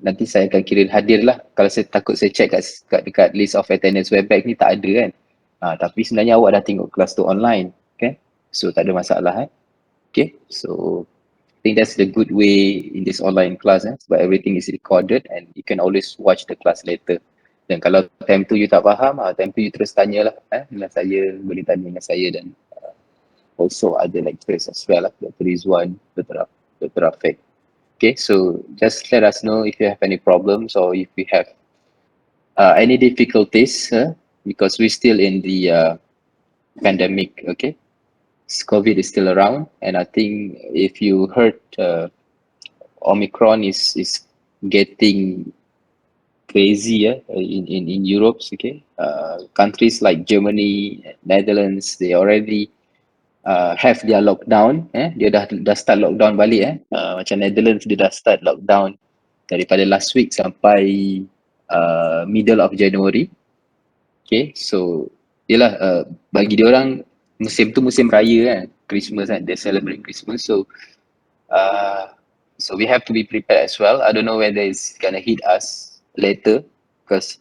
nanti saya akan kira hadir lah. Kalau saya takut saya check dekat list of attendance webback ni tak ada kan. Tapi sebenarnya awak dah tengok kelas tu online, okay? So tak ada masalah Okay, so I think that's the good way in this online class sebab everything is recorded and you can always watch the class later. Dan kalau time tu you tak faham, time tu you terus tanyalah dengan saya, boleh tanya dengan saya dan also other lecturers as well Dr. Rizwan, Dr. Rafiq. Okay, so just let us know if you have any problems or if you have any difficulties because we're still in the pandemic, okay? COVID is still around and I think if you heard Omicron is getting crazy in Europe, okay? Countries like Germany, Netherlands, they already have their lockdown. Dia dah start lockdown balik. Macam Netherlands dia dah start lockdown daripada last week sampai middle of January. Okay, so yelah bagi dia orang musim tu musim raya Christmas they celebrate Christmas. So we have to be prepared as well. I don't know whether it's gonna hit us later because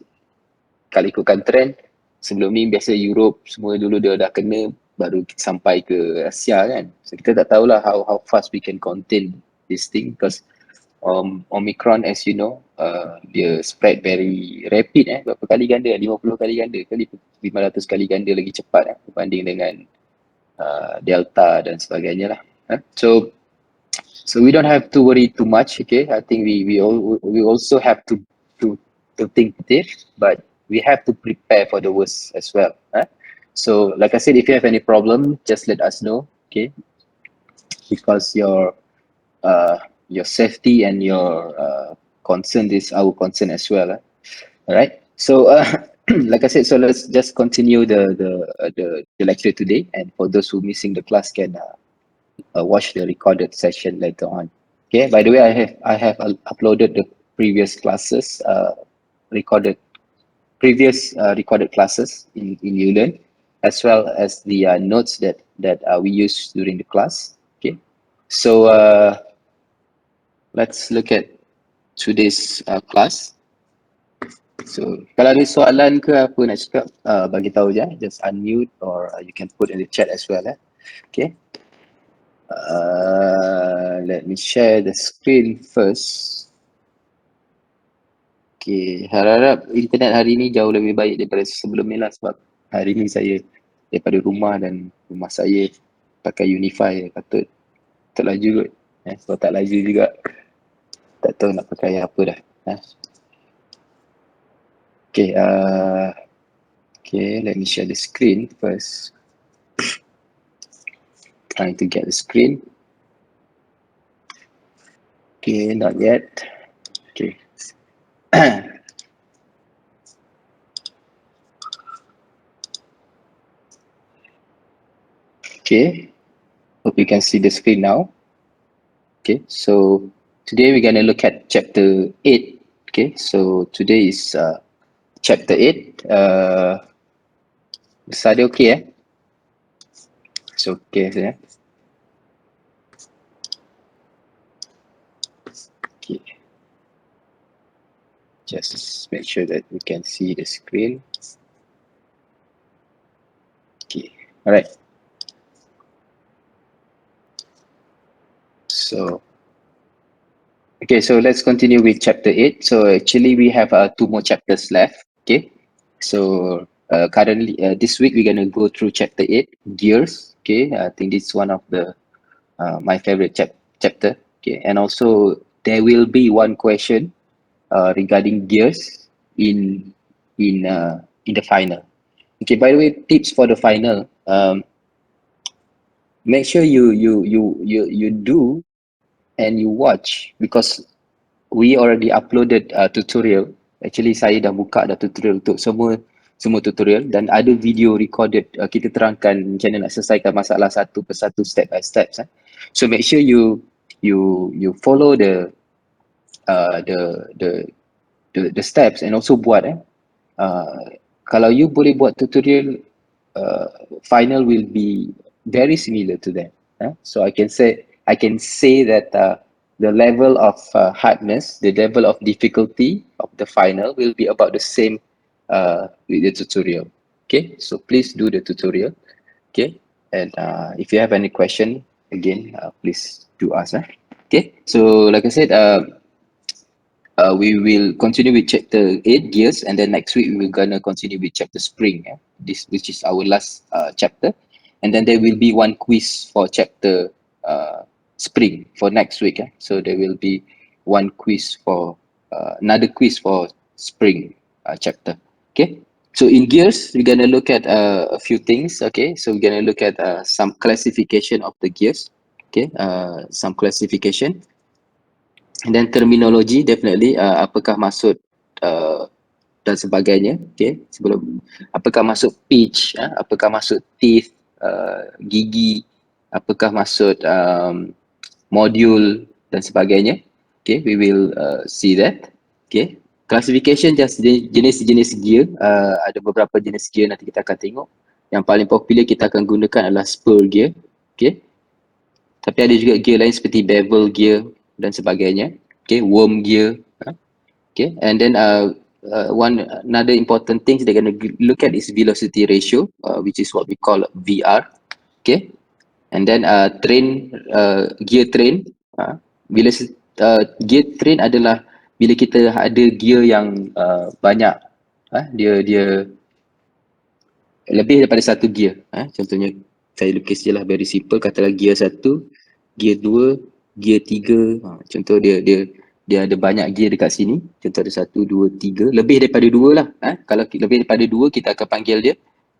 kalau ikutkan trend sebelum ni biasa Europe semua dulu dia dah kena baru sampai ke Asia kan. So kita tak tahulah how fast we can contain this thing because Omicron as you know dia spread very rapid berapa kali ganda 50 kali ganda 500 kali ganda lagi cepat berbanding dengan Delta dan sebagainya lah. So we don't have to worry too much, okay? I think we also have to think deep, but we have to prepare for the worst as well. So like I said, if you have any problem, just let us know, okay? Because your safety and your concern is our concern as well. All right. So like I said, so let's just continue the lecture today, and for those who missing the class can watch the recorded session later on. Okay, by the way, I have uploaded the previous classes, recorded classes in Ulearn, as well as the notes that we use during the class. Okay, so let's look at today's class. So kalau ada soalan ke apa nak cakap, bagi tahu je, just unmute or you can put in the chat as well. Okay. Let me share the screen first. Okay, harap internet hari ni jauh lebih baik daripada sebelum ni lah sebab hari ni saya daripada rumah dan rumah saya pakai Unify patut laju kot. Kalau tak laju juga tak tahu nak pakai apa dah. Okay, okay, let me share the screen first. Trying to get the screen. Okay, not yet. Okay. Okay, hope you can see the screen now. Okay, so today we're gonna look at chapter 8. Okay, so today is chapter 8. Sada okay It's okay yeah. Okay. Just make sure that we can see the screen. Okay, all right. So, okay, so let's continue with chapter 8. So actually we have 2 more chapters left. Okay, so currently this week we're going to go through chapter 8, gears. Okay, I think this is one of the my favorite chapter. Okay, and also there will be one question regarding gears in the final. Okay, by the way, tips for the final. Make sure you do and you watch because we already uploaded tutorial. Actually saya dah buka dah tutorial untuk semua tutorial dan ada video recorded. Kita terangkan macam mana nak selesaikan masalah satu persatu step by step. So make sure you follow the steps and also buat kalau you boleh buat tutorial, final will be very similar to that. So I can say that the level of hardness, the level of difficulty of the final will be about the same with the tutorial. Okay, so please do the tutorial. Okay, and if you have any question, again, please do ask. Okay, so like I said, we will continue with chapter 8 gears, and then next week we're gonna continue with chapter spring, this which is our last chapter, and then there will be one quiz for chapter spring for next week. So there will be one quiz for another quiz for spring chapter. Okay, so in gears we're gonna look at a few things. Okay, so we're gonna look at some classification of the gears. Okay, some classification. And then terminology, definitely apakah maksud dan sebagainya. Okay, sebelum apakah maksud pitch, apakah maksud teeth, gigi, apakah maksud module dan sebagainya. Okay, we will see that. Okay, classification just jenis-jenis gear, ada beberapa jenis gear nanti kita akan tengok. Yang paling popular kita akan gunakan adalah spur gear. Okay, tapi ada juga gear lain seperti bevel gear dan sebagainya. Okay, worm gear. Okay, and then another important thing they're going to look at is velocity ratio, which is what we call VR. Okay, and then gear train. Gear train adalah bila kita ada gear yang banyak, dia lebih daripada satu gear. Contohnya saya lukis je lah, very simple, katalah gear 1, gear 2, gear 3. Contoh dia ada banyak gear dekat sini. Contoh ada 1, 2, 3. Lebih daripada 2 lah. Kalau lebih daripada 2, kita akan panggil dia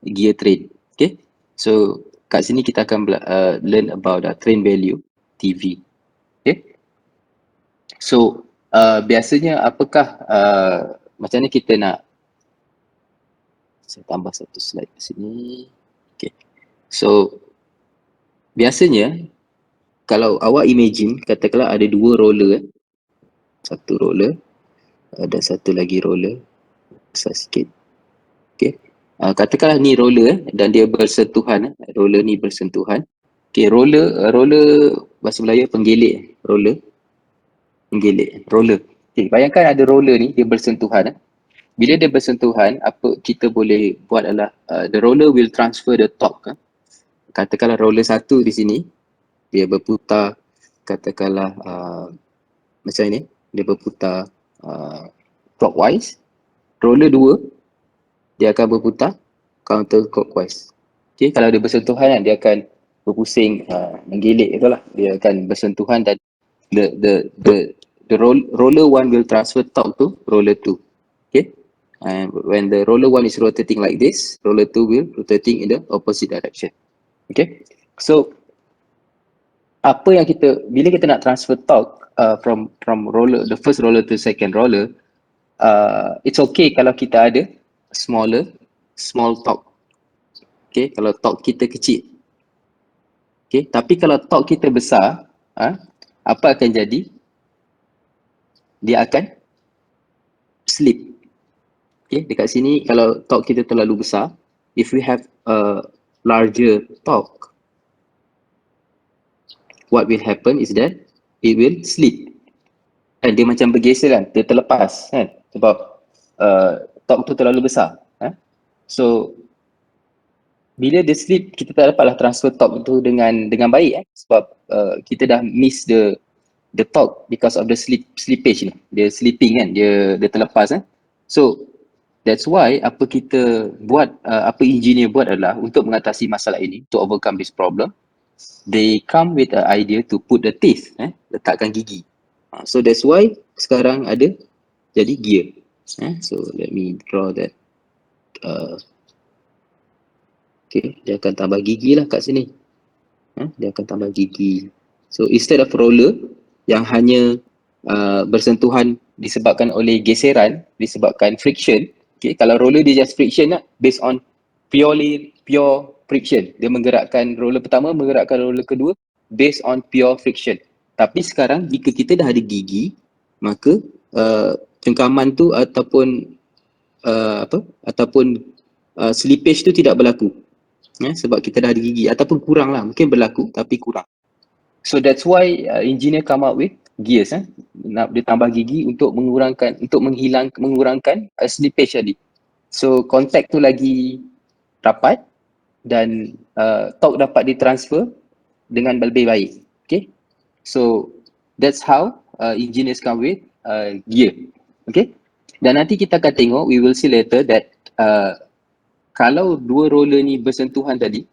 gear train. Okay. So kat sini kita akan learn about train value, TV. Okay. So biasanya apakah macam mana kita nak, saya tambah satu slide di sini. Okay. So biasanya kalau awak imagine, katakanlah ada 2 roller, satu roller, ada satu lagi roller, besar sikit. Okay. Katakanlah ni roller dan dia bersentuhan, roller ni bersentuhan. Okay, roller bahasa Melayu penggelik, roller, penggelik, roller. Okay, bayangkan ada roller ni, dia bersentuhan. Bila dia bersentuhan, apa kita boleh buat adalah the roller will transfer the torque. Katakanlah roller 1 di sini, dia berputar, katakanlah macam ini, dia berputar clockwise. Roller 2, dia akan berputar counter clockwise. Okay, kalau dia bersentuhan, dia akan berpusing, menggelik, itulah. Dia akan bersentuhan dan the roller 1 will transfer torque to roller 2. Okay, and when the roller 1 is rotating like this, roller 2 will rotating in the opposite direction. Okay, so apa yang bila kita nak transfer torque from roller, the first roller to second roller, it's okay kalau kita ada small torque. Okay, kalau torque kita kecil. Okay, tapi kalau torque kita besar, apa akan jadi? Dia akan slip. Okay, dekat sini kalau torque kita terlalu besar, if we have a larger torque, what will happen is that it will slip. And dia macam bergeser kan, dia terlepas kan, sebab torque tu terlalu besar. So bila dia slip, kita tak dapatlah transfer torque tu dengan baik, sebab kita dah miss the torque because of the slippage ni. Dia slipping kan, dia terlepas. So that's why apa kita buat, apa engineer buat adalah untuk mengatasi masalah ini, to overcome this problem, they come with an idea to put the teeth, letakkan gigi. So that's why sekarang ada jadi gear. So let me draw that. Okay, dia akan tambah gigi lah kat sini. Dia akan tambah gigi. So instead of roller yang hanya bersentuhan disebabkan oleh geseran, disebabkan friction. Okay, kalau roller dia just friction lah, based on pure friction. Dia menggerakkan roller pertama, menggerakkan roller kedua based on pure friction. Tapi sekarang jika kita dah ada gigi, maka cengkaman tu ataupun slippage tu tidak berlaku. Sebab kita dah ada gigi, ataupun kurang lah, mungkin berlaku tapi kurang. So that's why engineer come up with gears dia tambah gigi untuk mengurangkan slippage tadi. So contact tu lagi rapat dan torque dapat ditransfer dengan lebih baik. Okay, so that's how engineers come with gear. Okay, dan nanti kita akan tengok, we will see later that kalau dua roller ni bersentuhan tadi,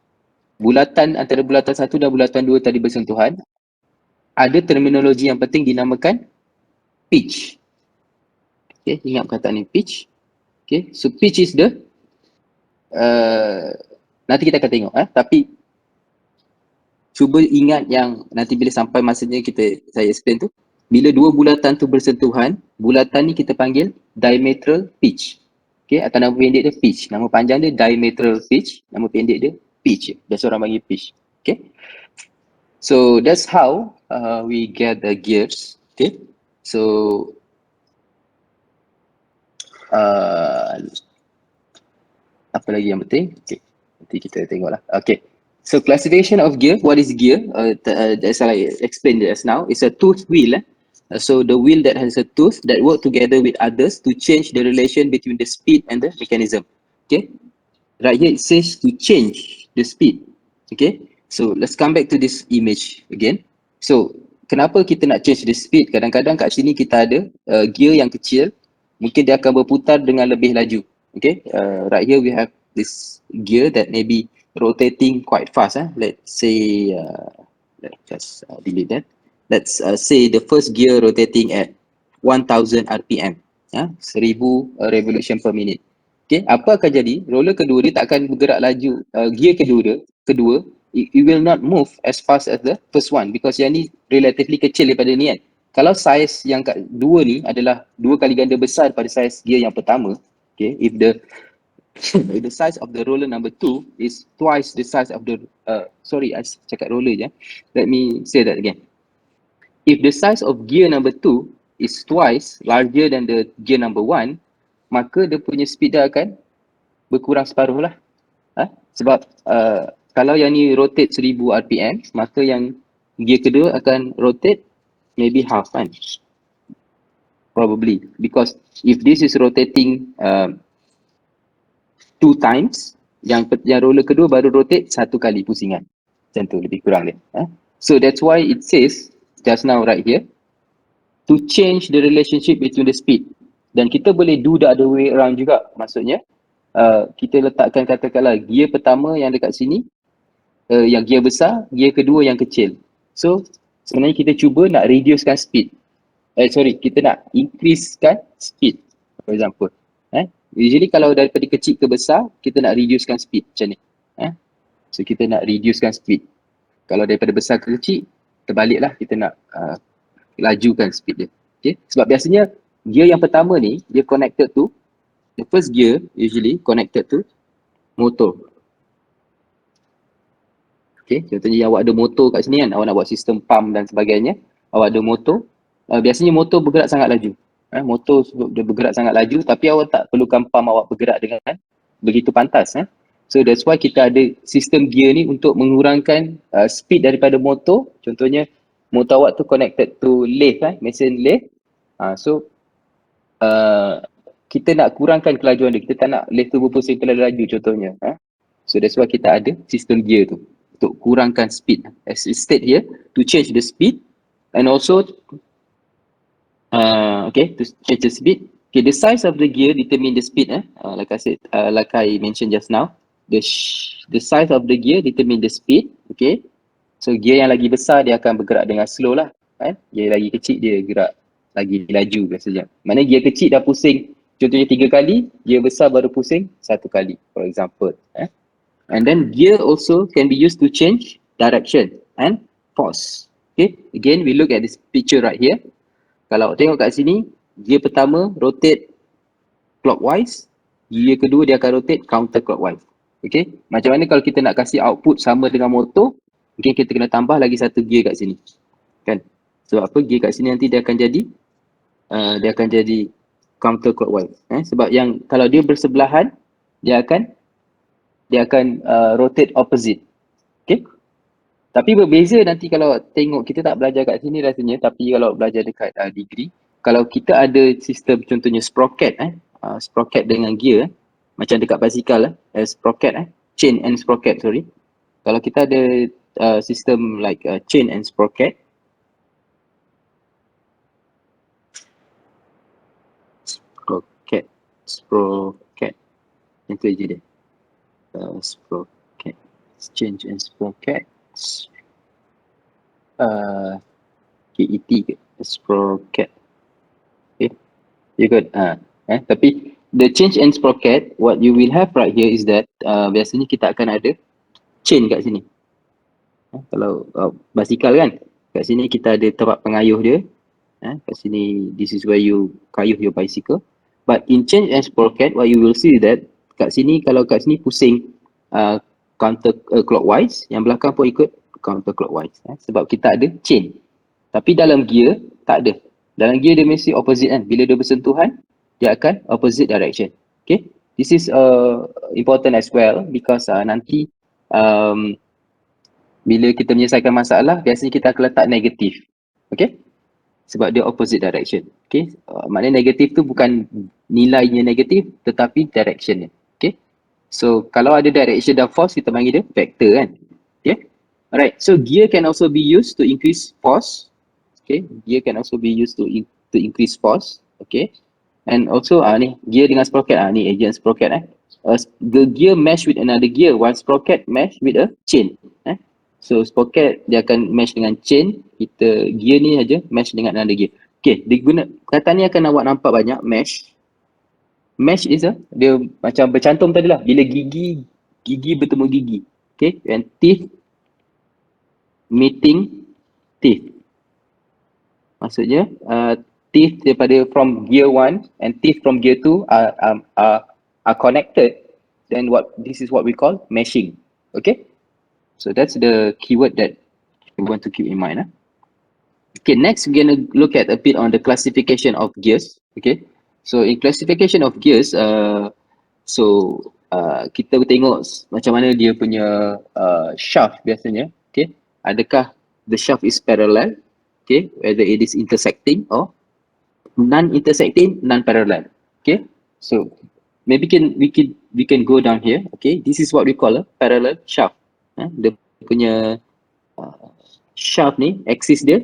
antara bulatan satu dan bulatan dua tadi bersentuhan, ada terminologi yang penting dinamakan pitch. Okay, ingat perkataan ni, pitch. Okay, so pitch is the nanti kita akan tengok, tapi cuba ingat yang nanti bila sampai masanya saya explain tu, bila dua bulatan tu bersentuhan, bulatan ni kita panggil diametral pitch. Okay, atau nama pendek dia pitch. Nama panjang dia diametral pitch, nama pendek dia pitch. Biasa orang panggil pitch. Okay, so that's how we get the gears. Okay, so apa lagi yang penting? Okay, nanti kita tengoklah. Okay, so classification of gear. What is gear? As I explained just now, it's a tooth wheel. So the wheel that has a tooth that work together with others to change the relation between the speed and the mechanism. Okay, right here it says to change the speed. Okay, so let's come back to this image again. So kenapa kita nak change the speed? Kadang-kadang kat sini kita ada gear yang kecil, mungkin dia akan berputar dengan lebih laju. Okay, right here we have this gear that may be rotating quite fast. Let's say, let's just delete that. Let's say the first gear rotating at 1000 RPM, 1000 revolution per minute. Okay, apa akan jadi? Roller kedua dia tak akan bergerak laju. Gear kedua, it will not move as fast as the first one because yang ni relatively kecil daripada ni kan. Kalau saiz yang kat dua ni adalah 2 kali ganda besar daripada saiz gear yang pertama, okay, if the size of the roller number 2 is twice the size of the sorry, I cakap roller je. Let me say that again. If the size of gear number 2 is twice larger than the gear number 1, maka dia punya speed dia akan berkurang separuh lah. Sebab kalau yang ni rotate 1000 RPM, maka yang gear kedua akan rotate maybe half kan. Probably. Because if this is rotating 2 times, yang roller kedua baru rotate 1 kali pusingan. Macam tu lebih kurang dia. So that's why it says just now right here, to change the relationship between the speed. Dan kita boleh do the other way around juga. Maksudnya, kita letakkan katakanlah gear pertama yang dekat sini, yang gear besar, gear kedua yang kecil. So, sebenarnya kita cuba nak reducekan speed. Kita nak increasekan speed. For example. Usually kalau daripada kecil ke besar, kita nak reducekan speed macam ni. So, kita nak reducekan speed. Kalau daripada besar ke kecil, terbaliklah kita nak lajukan speed dia. Okay? Sebab biasanya gear yang pertama ni, dia connected to, the first gear usually connected to motor. Okay, contohnya awak ada motor kat sini kan, awak nak buat sistem pump dan sebagainya, awak ada motor, biasanya motor bergerak sangat laju. Motor dia bergerak sangat laju tapi awak tak perlukan pump awak bergerak dengan begitu pantas. So that's why kita ada sistem gear ni untuk mengurangkan speed daripada motor. Contohnya motor awak tu connected to lathe, mesin lathe. So kita nak kurangkan kelajuan dia, kita tak nak lathe tu berpusing terlalu laju contohnya. So that's why kita ada sistem gear tu untuk kurangkan speed. As it state here, to change the speed and also to change the speed. Okay, the size of the gear determine the speed. Like I said, like I mentioned just now, the size of the gear determine the speed. Okay, so gear yang lagi besar dia akan bergerak dengan slow lah. Gear lagi kecil dia gerak lagi laju biasanya. Mana gear kecil dah pusing contohnya 3 kali, gear besar baru pusing 1 kali, for example. And then gear also can be used to change direction and force. Okay, again we look at this picture right here. Kalau tengok kat sini, gear pertama rotate clockwise, gear kedua dia akan rotate counter clockwise. Okay, macam mana kalau kita nak kasih output sama dengan motor, mungkin kita kena tambah lagi 1 gear kat sini. Kan? Sebab apa? Gear kat sini nanti dia akan jadi counter clockwise. Sebab yang kalau dia bersebelahan, dia akan rotate opposite. Okay? Tapi berbeza nanti kalau tengok, kita tak belajar kat sini rasanya, tapi kalau belajar dekat degree, kalau kita ada sistem contohnya sprocket sprocket dengan gear macam dekat basikal sprocket chain and sprocket, sorry. Kalau kita ada sistem like chain and sprocket, sprocket itu je dia. Sprocket, chain and sprocket, KET ke sprocket. Okay, you good. Tapi the change and sprocket, what you will have right here is that biasanya kita akan ada chain kat sini. Kalau basikal kan, kat sini kita ada tempat pengayuh dia. Kat sini, this is where you kayuh your bicycle. But in change and sprocket, what you will see is that kat sini, kalau kat sini pusing counter clockwise, yang belakang pun ikut counter clockwise. Sebab kita ada chain. Tapi dalam gear, tak ada. Dalam gear dia mesti opposite kan. Bila dia bersentuhan, dia akan opposite direction. Okay. This is important as well because nanti bila kita menyelesaikan masalah, biasanya kita akan letak negatif. Okay. Sebab dia opposite direction. Okay. Maknanya negatif tu bukan nilainya negatif, tetapi directionnya. Okay. So, kalau ada direction dan force, kita panggil dia vector kan. Okay. Alright. So, gear can also be used to increase force. Okay. Gear can also be used to increase force. Okay. And also ni gear dengan sprocket, ni agent sprocket the gear mesh with another gear while sprocket mesh with a chain. So sprocket dia akan mesh dengan chain, kita gear ni aja mesh dengan another gear. Okay, kata ni akan awak nampak banyak mesh. Mesh is dia macam bercantum tadi lah, bila gigi bertemu gigi. Okay, and teeth meeting teeth. Maksudnya teeth daripada from gear 1 and teeth from gear 2 are connected. Then this is what we call meshing. Okay, so that's the keyword that we want to keep in mind. Okay, next we're going to look at a bit on the classification of gears. Okay, so in classification of gears, kita tengok macam mana dia punya shaft biasanya. Okay, adakah the shaft is parallel? Okay, whether it is intersecting or non-intersecting, non-parallel. Okay, so maybe we can go down here. Okay, this is what we call a parallel shaft. Dia punya shaft ni, axis dia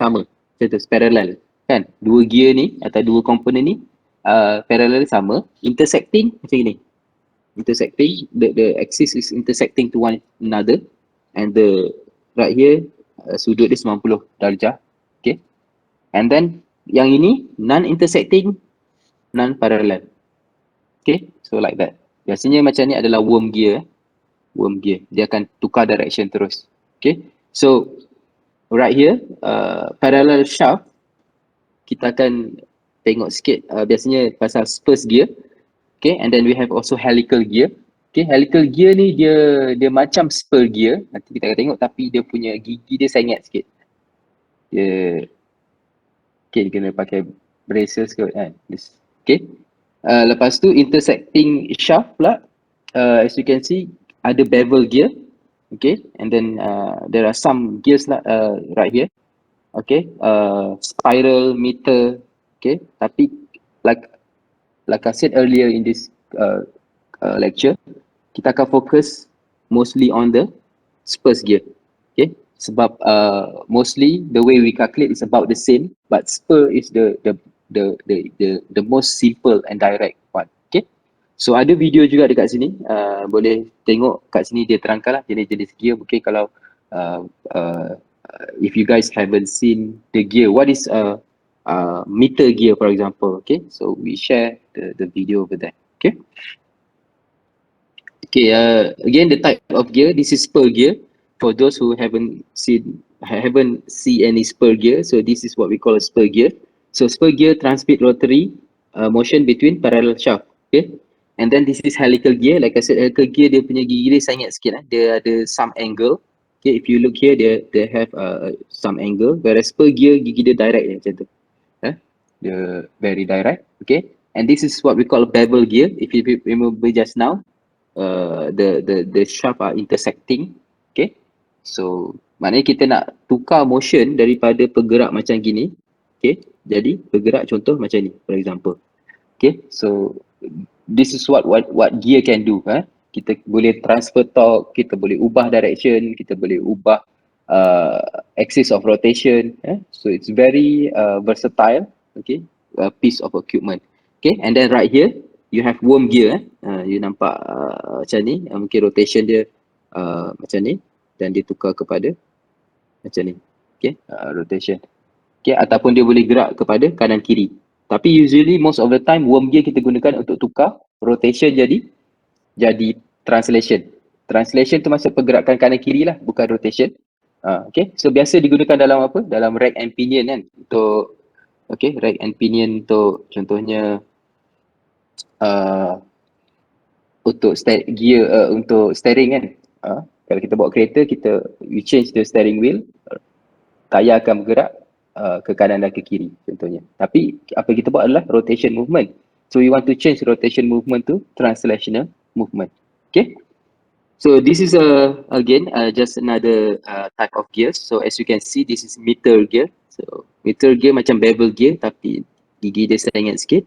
sama, macam parallel kan. Dua gear ni atau dua komponen ni parallel sama, intersecting macam ni. Intersecting, the axis is intersecting to one another, and the right here sudut dia 90 darjah. Okay, and then yang ini non-intersecting, non-parallel. Okay, so like that. Biasanya macam ni adalah worm gear. Worm gear, dia akan tukar direction terus. Okay, so right here parallel shaft, kita akan tengok sikit biasanya pasal Spurs gear. Okay, and then we have also helical gear. Okay, helical gear ni dia macam spur gear, nanti kita akan tengok, tapi dia punya gigi dia sengit sikit. Dia okay, dia kena pakai braces kot kan. Okay, lepas tu intersecting shaft pula, as you can see ada bevel gear. Okay, and then there are some gears right here. Okay, spiral, meter. Okay, tapi like I said earlier in this lecture, kita akan fokus mostly on the Spurs gear. Okay, sebab mostly the way we calculate is about the same, but spur is the most simple and direct one. Okay, so ada video juga dekat sini, boleh tengok kat sini, dia terangkan lah jenis-jenis gear. Okay, kalau if you guys haven't seen the gear, what is meter gear for example. Okay, so we share the video over there. Okay. Okay, again the type of gear, this is spur gear. For those who haven't seen any spur gear, so this is what we call a spur gear. So spur gear transmit rotary motion between parallel shaft. Okay, and then this is helical gear. Like I said, helical gear dia punya gigi dia sangat sikit, dia ada some angle. Okay, if you look here, they have some angle. Whereas spur gear gigi dia direct macam tu. Dia very direct. Okay, and this is what we call a bevel gear. If you remember just now, the shaft are intersecting. Okay, So maknanya kita nak tukar motion daripada bergerak macam gini, okay, jadi bergerak contoh macam ni, for example. Okay, so this is what gear can do. Kita boleh transfer torque, kita boleh ubah direction, kita boleh ubah axis of rotation. So it's very versatile. Okay, piece of equipment. Okay, and then right here you have worm gear. You nampak macam ni, mungkin rotation dia macam ni dan ditukar kepada macam ni. Okay, rotation. Okay, ataupun dia boleh gerak kepada kanan kiri. Tapi usually most of the time worm gear kita gunakan untuk tukar rotation jadi translation. Translation tu maksud pergerakan kanan kiri lah, bukan rotation. Okay, so biasa digunakan dalam apa? Dalam rack and pinion kan, untuk okay, rack and pinion untuk contohnya untuk gear untuk steering kan. Kalau kita bawa kereta, we change the steering wheel, tayar akan bergerak ke kanan dan ke kiri contohnya. Tapi apa kita buat adalah rotation movement. So we want to change rotation movement to translational movement. Okay. So this is again just another type of gears. So as you can see, this is meter gear. So meter gear macam bevel gear tapi gigi dia seringat sikit.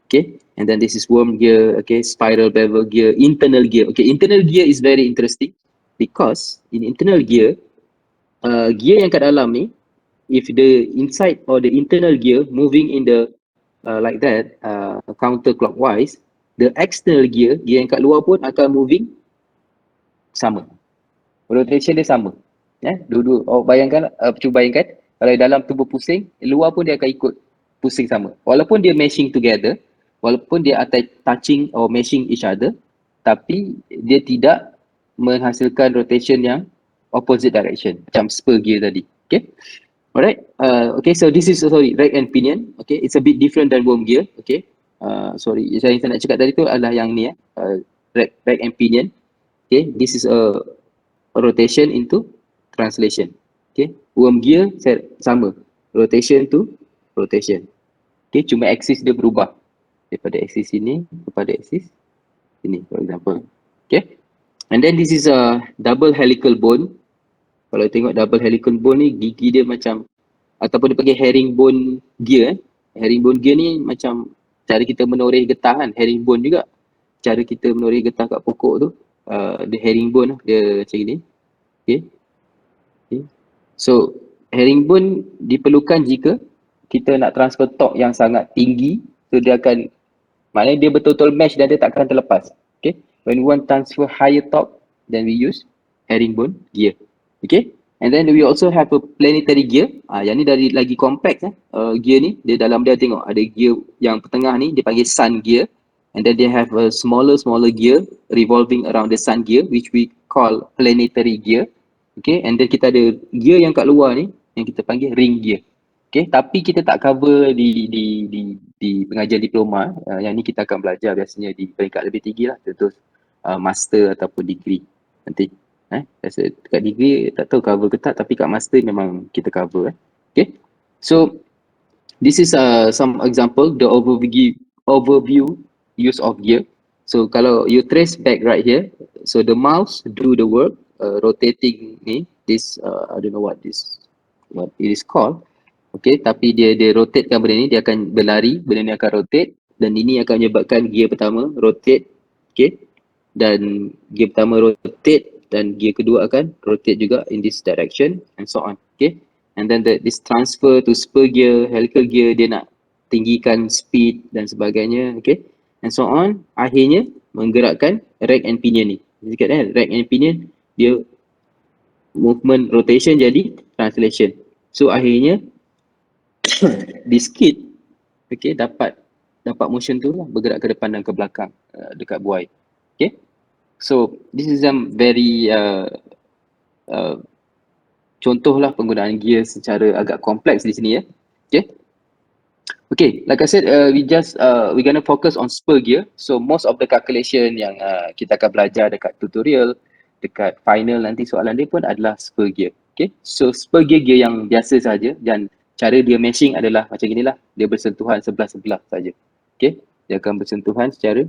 Okay. And then this is worm gear. Okay. Spiral bevel gear. Internal gear. Okay. Internal gear is very interesting because in internal gear, gear yang kat dalam ni, if the inside or the internal gear moving in the like that counterclockwise, the external gear yang kat luar pun akan moving sama. Rotation dia sama. Dua-dua. Bayangkan, cuba bayangkan kalau dalam tu berpusing, luar pun dia akan ikut pusing sama. Walaupun dia meshing together, walaupun dia touching or meshing each other, tapi dia tidak menghasilkan rotation yang opposite direction macam spur gear tadi. Okay. Alright. Okay, so this is rack and pinion. Okay, it's a bit different than worm gear. Okay. Sorry, saya nak cakap tadi tu adalah yang ni rack and pinion. Okay, this is a rotation into translation. Okay, worm gear sama, rotation to rotation. Okay, cuma axis dia berubah daripada axis ini kepada axis ini, for example. Okay, and then this is a double helical bone. Kalau tengok double helical bone ni, gigi dia macam, ataupun dia panggil herringbone gear. Herringbone gear ni macam cara kita menoreh getah kan, herringbone juga. Cara kita menoreh getah kat pokok tu, the herringbone dia macam ni. Okay. So herringbone diperlukan jika kita nak transfer torque yang sangat tinggi, so dia akan, maknanya dia betul-betul mesh dan dia tak akan terlepas. Okay. When we want transfer higher torque, then we use herringbone gear. Okay. And then we also have a planetary gear. Yang ni dari lagi kompleks gear ni. Dia dalam dia tengok ada gear yang pertengah ni dia panggil sun gear. And then they have a smaller gear revolving around the sun gear, which we call planetary gear. Okay, and then kita ada gear yang kat luar ni yang kita panggil ring gear. Okay, tapi kita tak cover di pengajian diploma. Yang ni kita akan belajar biasanya di peringkat lebih tinggi lah, contoh master ataupun degree nanti. Rasa dekat degree tak tahu cover ke tak, tapi kat master memang kita cover. Okay, so this is some example, the overview use of gear. So kalau you trace back right here, so the mouse do the work, rotating ni, this I don't know what it is called. Okay, tapi dia rotatekan benda ni, dia akan berlari, benda ni akan rotate, dan ini akan menyebabkan gear pertama rotate. Okay, dan gear pertama rotate dan gear kedua akan rotate juga in this direction and so on. Okay, and then this transfer to spur gear, helical gear, dia nak tinggikan speed dan sebagainya. Okay, and so on. Akhirnya menggerakkan rack and pinion ni. Jadi rack and pinion dia movement rotation jadi translation. So akhirnya this kit, okay, dapat motion tu lah, bergerak ke depan dan ke belakang dekat buai. Okay, so this is very contohlah penggunaan gear secara agak kompleks di sini ya. Okay, like I said, we gonna focus on spur gear. So most of the calculation yang kita akan belajar dekat tutorial, dekat final nanti soalan dia pun adalah spur gear. Okay, so spur gear yang biasa saja, dan cara dia meshing adalah macam inilah, dia bersentuhan sebelah-sebelah saja. Okay, dia akan bersentuhan secara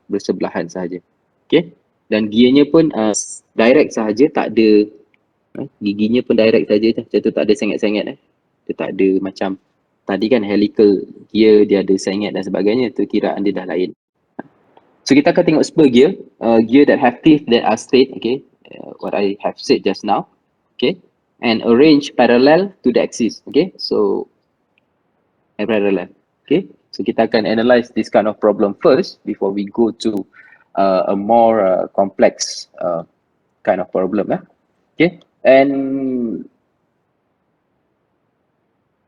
bersebelahan sahaja. Okay, dan gearnya pun direct sahaja, tak ada Giginya pun direct saja je, macam tu, tak ada sengat-sengat. Dia tak ada macam tadi kan helical gear dia ada sengat dan sebagainya, tu kiraan dia dah lain. So kita akan tengok spur gear, gear that have teeth that are straight, okay, what I have said just now, okay, and arranged parallel to the axis, okay, so parallel, okay. So kita akan analyze this kind of problem first before we go to a more complex kind of problem, okay. And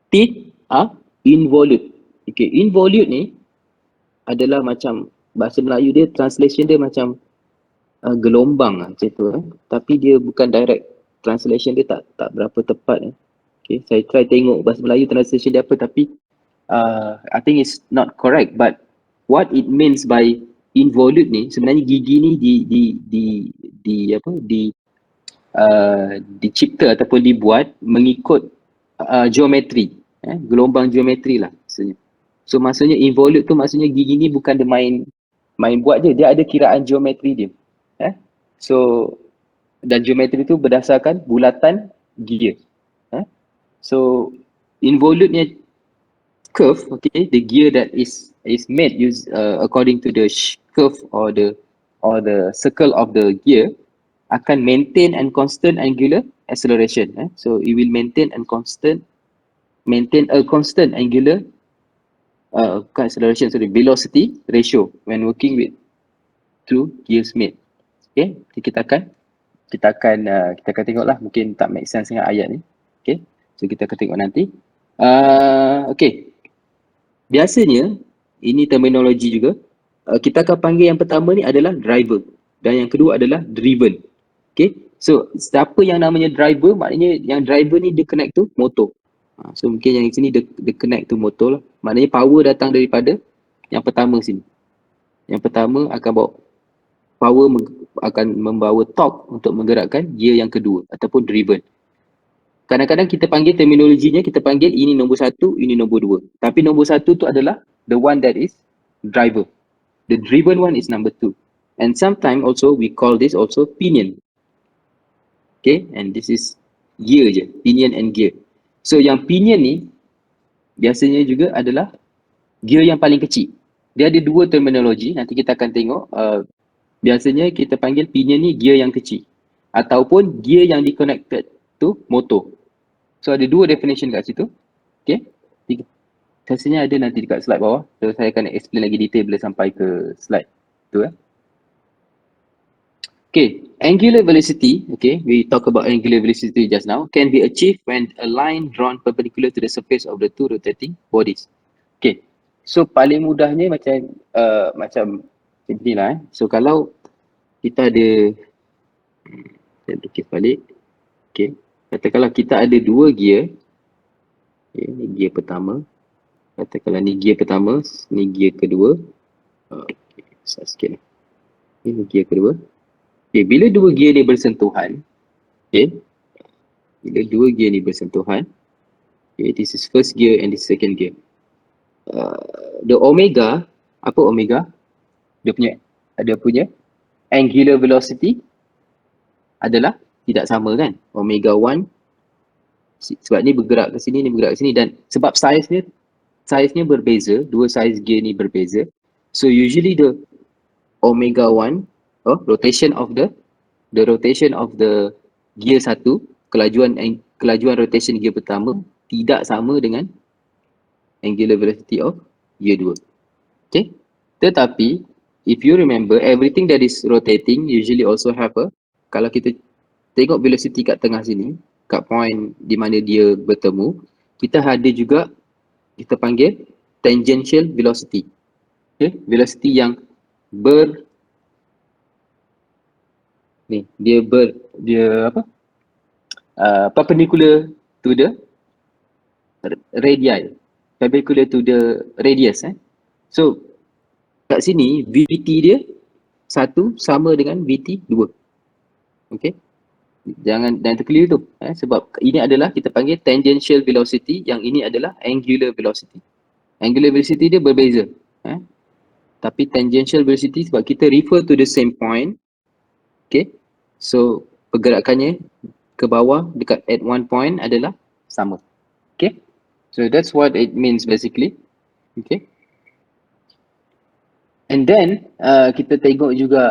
teeth are involute, okay. Involute ni adalah macam bahasa Melayu dia, translation dia macam gelombang macam tu, tapi dia bukan direct translation dia, tak berapa tepat. Okay, saya try tengok bahasa Melayu translation dia apa, tapi I think it's not correct. But what it means by involute ni, sebenarnya gigi ni dicipta ataupun dibuat mengikut geometri, gelombang geometri lah maksudnya. So maksudnya involute tu maksudnya gigi ni bukan dia main buat je, dia ada kiraan geometri dia. So dan geometri tu berdasarkan bulatan gear. So involute ni curve, okay, the gear that is made according to the curve or the circle of the gear akan maintain and constant angular acceleration. So it will maintain a constant angular acceleration, velocity ratio when working with two gears made. Okay, kita akan tengoklah, mungkin tak make sense dengan ayat ni. Okay, so kita akan tengok nanti. Okay, biasanya ini terminologi juga. Kita akan panggil yang pertama ni adalah driver dan yang kedua adalah driven. Okay, so siapa yang namanya driver, maknanya yang driver ni dia connect to motor. So mungkin yang sini dia connect to motor lah. Maknanya power datang daripada yang pertama sini. Yang pertama akan bawa power, akan membawa torque untuk menggerakkan gear yang kedua ataupun driven. Kadang-kadang kita panggil terminologinya, kita panggil ini nombor satu, ini nombor dua. Tapi nombor satu tu adalah the one that is driver. The driven one is number two. And sometimes also we call this also pinion. Okay, and this is gear je, pinion and gear. So yang pinion ni biasanya juga adalah gear yang paling kecil. Dia ada dua terminologi, nanti kita akan tengok. Biasanya kita panggil pinion ni gear yang kecil ataupun gear yang di-connected to motor. So ada dua definition kat situ. Okay, rasanya ada nanti dekat slide bawah. So saya akan explain lagi detail bila sampai ke slide tu. Okay, angular velocity, okay, we talk about angular velocity just now, can be achieved when a line drawn perpendicular to the surface of the two rotating bodies. Okay, so paling mudahnya macam ni lah. So kalau kita ada, saya lukis balik. Okay, katakanlah kita ada dua gear. Okay, ni gear pertama. Katakanlah ni gear pertama, ni gear kedua. Okay, besar sikit lah. Ini gear kedua. Okay, bila dua gear ni bersentuhan, okay, bila dua gear ni bersentuhan, okay, this is first gear and this second gear. The omega, apa omega? Dia punya angular velocity adalah tidak sama kan? Omega 1, sebab ni bergerak ke sini, ni bergerak ke sini, dan sebab size-nya berbeza, dua size gear ni berbeza. So usually the omega 1, rotation of the gear satu, kelajuan rotation gear pertama tidak sama dengan angular velocity of gear 2. Okay, tetapi if you remember, everything that is rotating usually also have kalau kita tengok velocity kat tengah sini, kat point di mana dia bertemu, kita ada juga, kita panggil tangential velocity. Okay, velocity yang perpendicular to the radii, perpendicular to the radius. So kat sini VT dia satu sama dengan VT 2. Okay, jangan terkeliru tu, sebab ini adalah kita panggil tangential velocity, yang ini adalah angular velocity. Angular velocity dia berbeza, tapi tangential velocity sebab kita refer to the same point. Okay, so pergerakannya ke bawah dekat at one point adalah sama. Okay, so that's what it means basically. Okay, and then kita tengok juga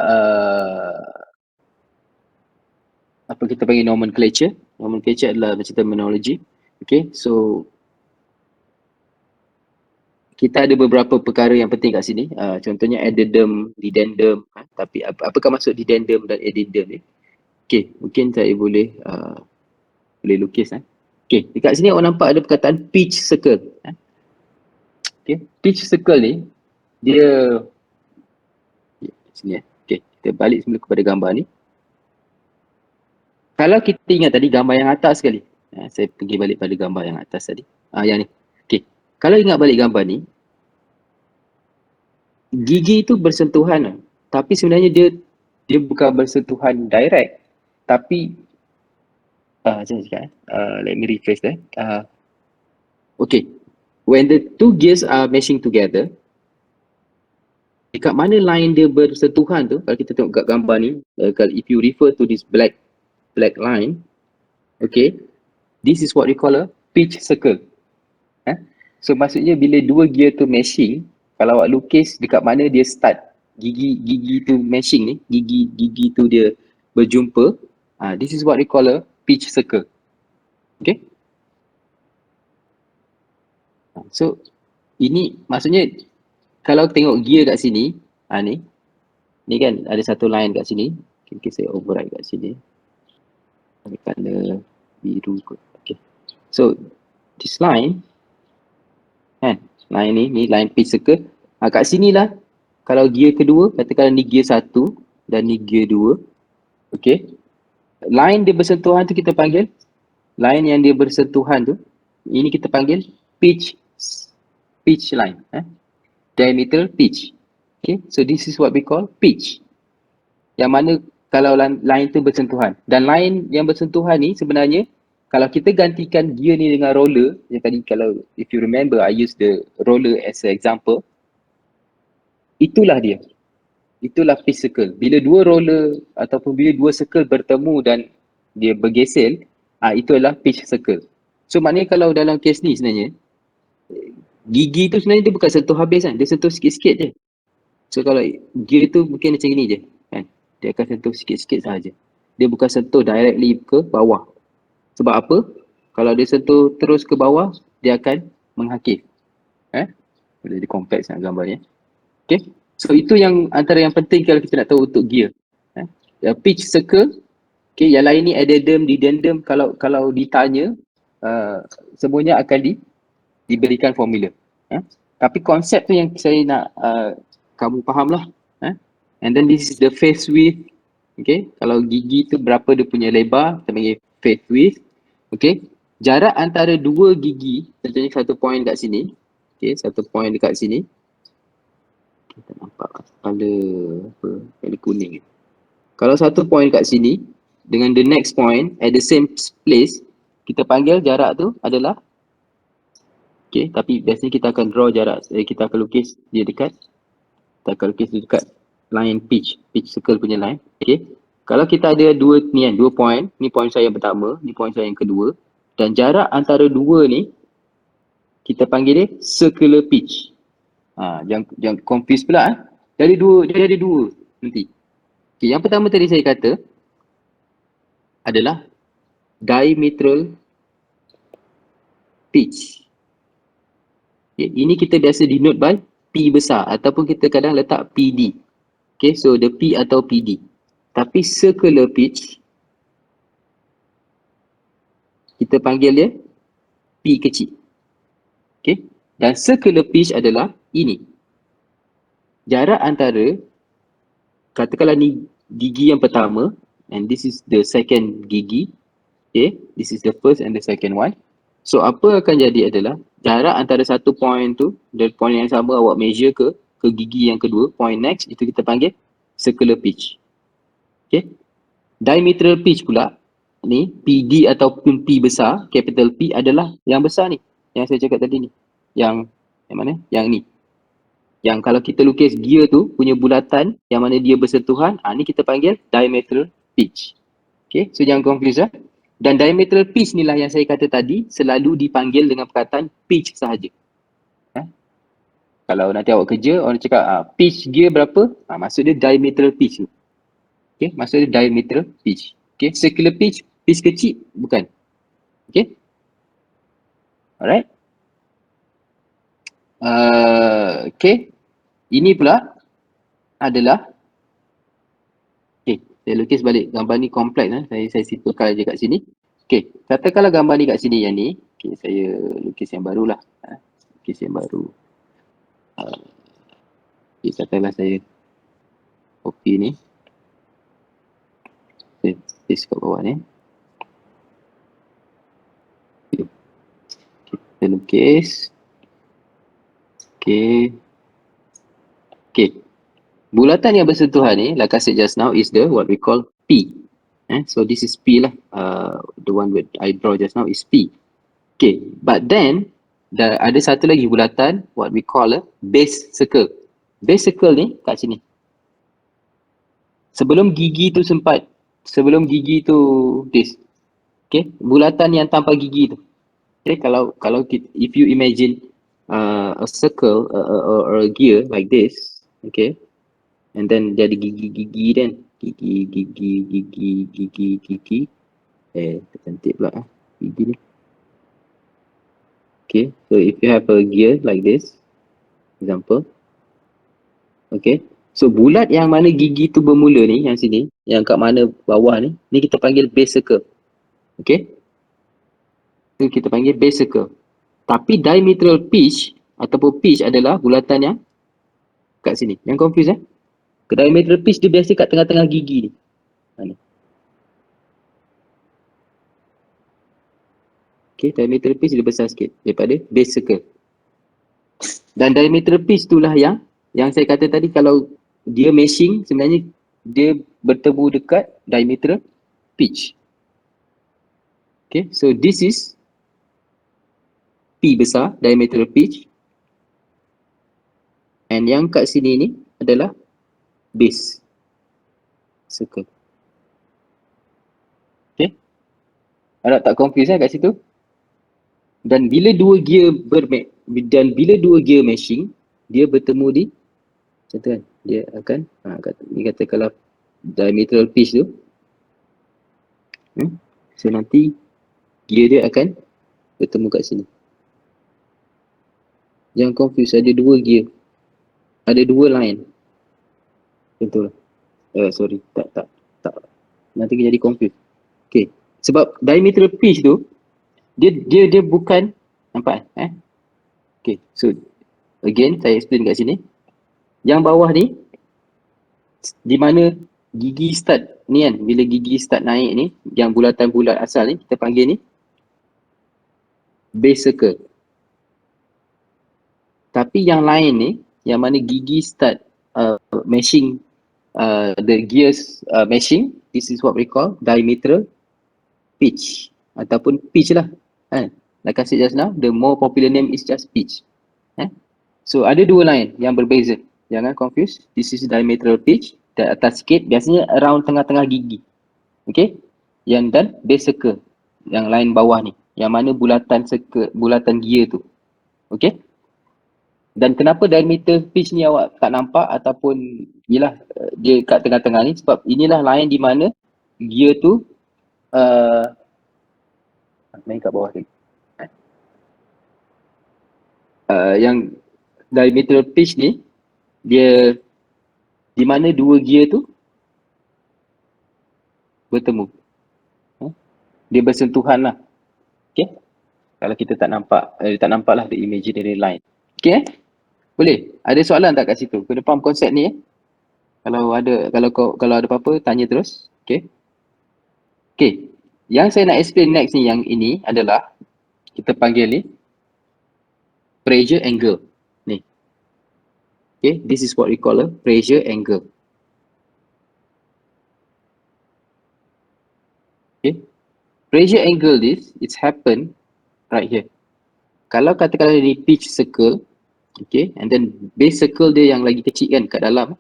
apa kita panggil nomenclature. Nomenclature adalah macam terminology. Okay, so kita ada beberapa perkara yang penting kat sini. Contohnya addendum, dedendum. Tapi apakah maksud dedendum dan addendum ni? Okay, mungkin saya boleh lukis. Okay, dekat sini awak nampak ada perkataan pitch circle. Okay, pitch circle ni dia sini. Okay, kita balik semula kepada gambar ni. Kalau kita ingat tadi gambar yang atas sekali. Saya pergi balik pada gambar yang atas tadi. Yang ni. Okay, kalau ingat balik gambar ni, gigi tu bersentuhan, tapi sebenarnya dia bukan bersentuhan direct, tapi let me rephrase that. Okay, when the two gears are meshing together, dekat mana line dia bersentuhan tu, kalau kita tengok kat gambar ni, kalau if you refer to this black line, okay, this is what we call a pitch circle. So maksudnya bila dua gear tu meshing, kalau awak lukis dekat mana dia start gigi tu meshing ni, gigi tu dia berjumpa, this is what we call a pitch circle. Okay, so ini maksudnya kalau tengok gear kat sini, ni kan ada satu line kat sini. Okay, saya override kat sini, ada color biru kot. Okay, so this line line ni line pitch circle. Kat sini lah, kalau gear kedua, katakan ni gear 1 dan ni gear 2. Okay, line dia bersentuhan tu kita panggil, line yang dia bersentuhan tu, ini kita panggil pitch line. Diameter pitch. Okay, so this is what we call pitch. Yang mana kalau line tu bersentuhan. Dan line yang bersentuhan ni sebenarnya, kalau kita gantikan gear ni dengan roller, yang tadi kalau if you remember I use the roller as an example, itulah dia. Itulah pitch circle. Bila dua roller ataupun bila dua circle bertemu dan dia bergesel, itu adalah pitch circle. So maknanya kalau dalam kes ni sebenarnya, gigi tu sebenarnya dia bukan sentuh habis kan, dia sentuh sikit-sikit je. So kalau gear tu mungkin macam ni je kan, dia akan sentuh sikit-sikit sahaja. Dia bukan sentuh directly ke bawah. Sebab apa? Kalau dia sentuh terus ke bawah, dia akan menghakif. Boleh di complex nak gambarnya. Okay, so itu yang antara yang penting kalau kita nak tahu untuk gear. Pitch circle. Okay, yang lain ni addendum, dedendum, kalau ditanya, semuanya akan diberikan formula. Tapi konsep tu yang saya nak kamu faham lah. And then this is the face width. Okay, kalau gigi tu berapa dia punya lebar, kita panggil face width. Okay, jarak antara dua gigi, contohnya satu point kat sini. Okay, satu point dekat sini. Kita nampak kepala kuning. Kalau satu point kat sini dengan the next point at the same place, kita panggil jarak tu adalah, okay, tapi biasanya kita akan draw jarak, kita akan lukis dia dekat, line pitch circle punya line. Okay, kalau kita ada dua point, ni point saya yang pertama, ni point saya yang kedua, dan jarak antara dua ni kita panggil dia circular pitch. Jangan confuse pula. Dia ada dua nanti. Okay, yang pertama tadi saya kata adalah diametral pitch. Okay, ini kita biasa denote by P besar ataupun kita kadang letak PD. Okay, so the P atau PD. Tapi circular pitch kita panggil dia P kecil. Okay, dan circular pitch adalah ini. Jarak antara, katakanlah ni gigi yang pertama, and this is the second gigi. Okay, this is the first and the second one. So apa akan jadi adalah jarak antara satu point tu dan point yang sama awak measure ke gigi yang kedua, point next, itu kita panggil circular pitch. Okay, diametral pitch pula ni, PD ataupun P besar, capital P adalah yang besar ni, yang saya cakap tadi ni, yang mana? Yang ni, yang kalau kita lukis gear tu punya bulatan yang mana dia bersentuhan, ni kita panggil diametral pitch. Okay, so jangan confuse Dan diametral pitch ni lah yang saya kata tadi selalu dipanggil dengan perkataan pitch sahaja. Kalau nanti awak kerja, orang cakap pitch gear berapa? Maksud dia diametral pitch tu. Okay, maksud dia diametral pitch. Okay, circular pitch, pitch kecil, bukan. Okay. Alright. Okay. Ini pula adalah, okay, saya lukis balik. Gambar ni kompleks. Saya simpulkan je kat sini. Okay, katakanlah gambar ni kat sini yang ni. Okay, saya lukis yang baru lah. Lukis yang baru. Okay, katakanlah saya copy ni. Saya paste kat bawah ni. Okay, kita lukis. Okay. Okay. Bulatan yang bersentuhan ni, like I said just now, is the what we call P. So this is P lah. The one that I draw just now is P. Okay. But then, ada satu lagi bulatan, what we call a base circle. Base circle ni kat sini. Sebelum gigi tu this. Okay. Bulatan yang tanpa gigi tu. Okay. Kalau if you imagine a circle or a gear like this, okay. And then dia ada gigi-gigi kan. Gigi. Cantik pula gigi ni. Okay, so if you have a gear like this, example. Okay, so bulat yang mana gigi tu bermula ni, yang sini, yang kat mana bawah ni kita panggil base circle. Okay, so kita panggil base circle. Tapi diametral pitch ataupun pitch adalah bulatan yang kat sini. Yang confuse diametral pitch dia biasa kat tengah-tengah gigi ni. Okay, diametral pitch dia besar sikit daripada base circle. Dan diametral pitch itulah yang saya kata tadi, kalau dia meshing, sebenarnya dia bertemu dekat diametral pitch. Okay, so this is P besar, diametral pitch. And yang kat sini ni adalah base circle. Okay, ada tak confuse kat situ? Dan bila dua gear meshing, dia bertemu di macam tu kan, dia akan kata kalau diametral pitch tu, so nanti gear dia akan bertemu kat sini. Jangan confuse, ada dua gear, ada dua line. Betul. Sorry, tak. Nanti jadi confuse. Okay, sebab diametral pitch tu dia bukan, nampak Okay, so again saya explain kat sini. Yang bawah ni, di mana gigi start ni kan, bila gigi start naik ni, yang bulatan bulat asal ni, kita panggil ni base circle. Tapi yang lain ni, yang mana gigi start meshing, the gears meshing, this is what we call diametral pitch ataupun pitch lah. Like I said just now, the more popular name is just pitch. So ada dua line yang berbeza. Jangan confuse. This is diametral pitch. Dan atas sikit, biasanya around tengah-tengah gigi. Okay. Yang dan base circle. Yang line bawah ni. Yang mana bulatan gear tu. Okay. Dan kenapa diameter pitch ni awak tak nampak ataupun yelah dia kat tengah-tengah ni, sebab inilah line di mana gear tu main kat bawah ni. Yang diametral pitch ni dia di mana dua gear tu bertemu. Dia bersentuhan lah. Okay. Kalau kita tak nampak lah the imaginary line. Okay. Boleh? Ada soalan tak kat situ? Kena faham konsep ni Kalau ada apa-apa tanya terus. Okay. Okay. Yang saya nak explain next ni, yang ini adalah kita panggil ni pressure angle. Ni. Okay, this is what we call a pressure angle. Okay. Pressure angle this, it's happen right here. Kalau katakanlah ni pitch circle, okay, and then base circle dia yang lagi kecil kan kat dalam.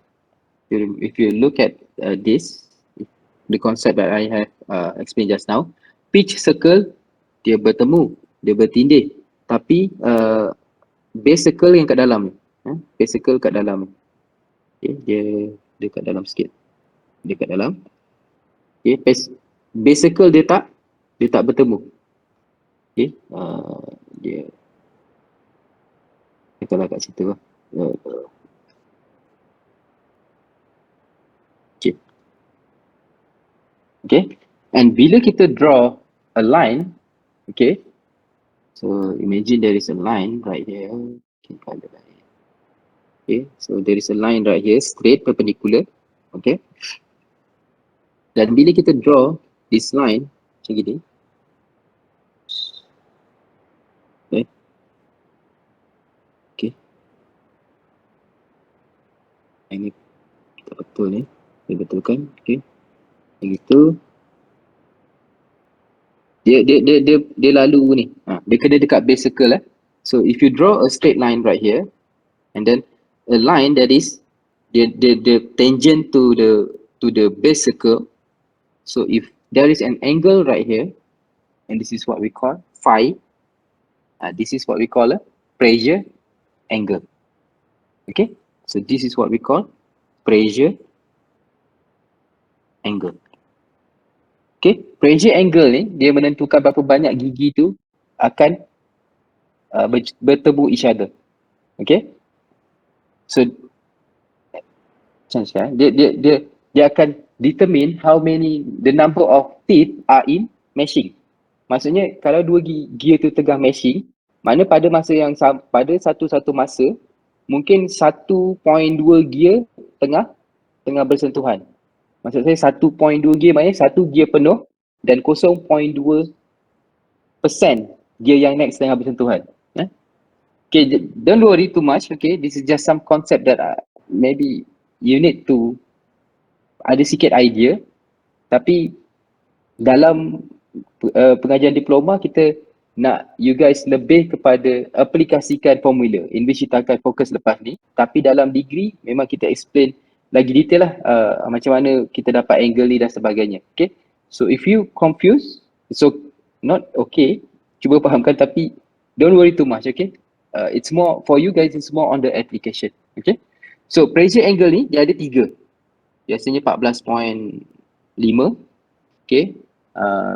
If you look at this, the concept that I have explained just now, pitch circle dia bertemu, dia bertindih. Tapi base circle yang kat dalam ni, base circle kat dalam ni. Okay, dia kat dalam sikit. Dia kat dalam. Okay, base circle dia tak bertemu. Okay, dia kalau kat situ lah. Okay. Okay. And bila kita draw a line, okay. So imagine there is a line right here. Okay. So there is a line right here, straight perpendicular. Okay. Dan bila kita draw this line macam gini. Okay. Okay. Ini tak betul ni. Dia betulkan. Okay. Begitu. Dia lalu ni. Dia kena dekat base circle eh. So if you draw a straight line right here, and then a line that is the tangent to the base circle. So if there is an angle right here, and this is what we call phi. This is what we call a pressure angle. Okay, so this is what we call pressure angle. Okay, pressure angle ni dia menentukan berapa banyak gigi tu akan bertemu each other. Okay, so dia akan determine how many the number of teeth are in meshing. Maksudnya kalau dua gear tu tengah meshing, mana pada masa yang pada satu masa mungkin 1.2 gear tengah bersentuhan. Maksud saya 1.2 gear maknanya satu gear penuh dan 0.2% gear yang next tengah bersentuhan. Okay, don't worry too much. Okay, this is just some concept that maybe you need to ada sikit idea. Tapi dalam pengajian diploma kita nak you guys lebih kepada aplikasikan formula in which kita akan fokus lepas ni. Tapi dalam degree memang kita explain lagi detail lah macam mana kita dapat angle ni dan sebagainya. Okay, so if you confused, so not okay, cuba fahamkan tapi don't worry too much. Okay, it's more for you guys, it's more on the application. Okay, so pressure angle ni dia ada 3, biasanya 14.5. Okay,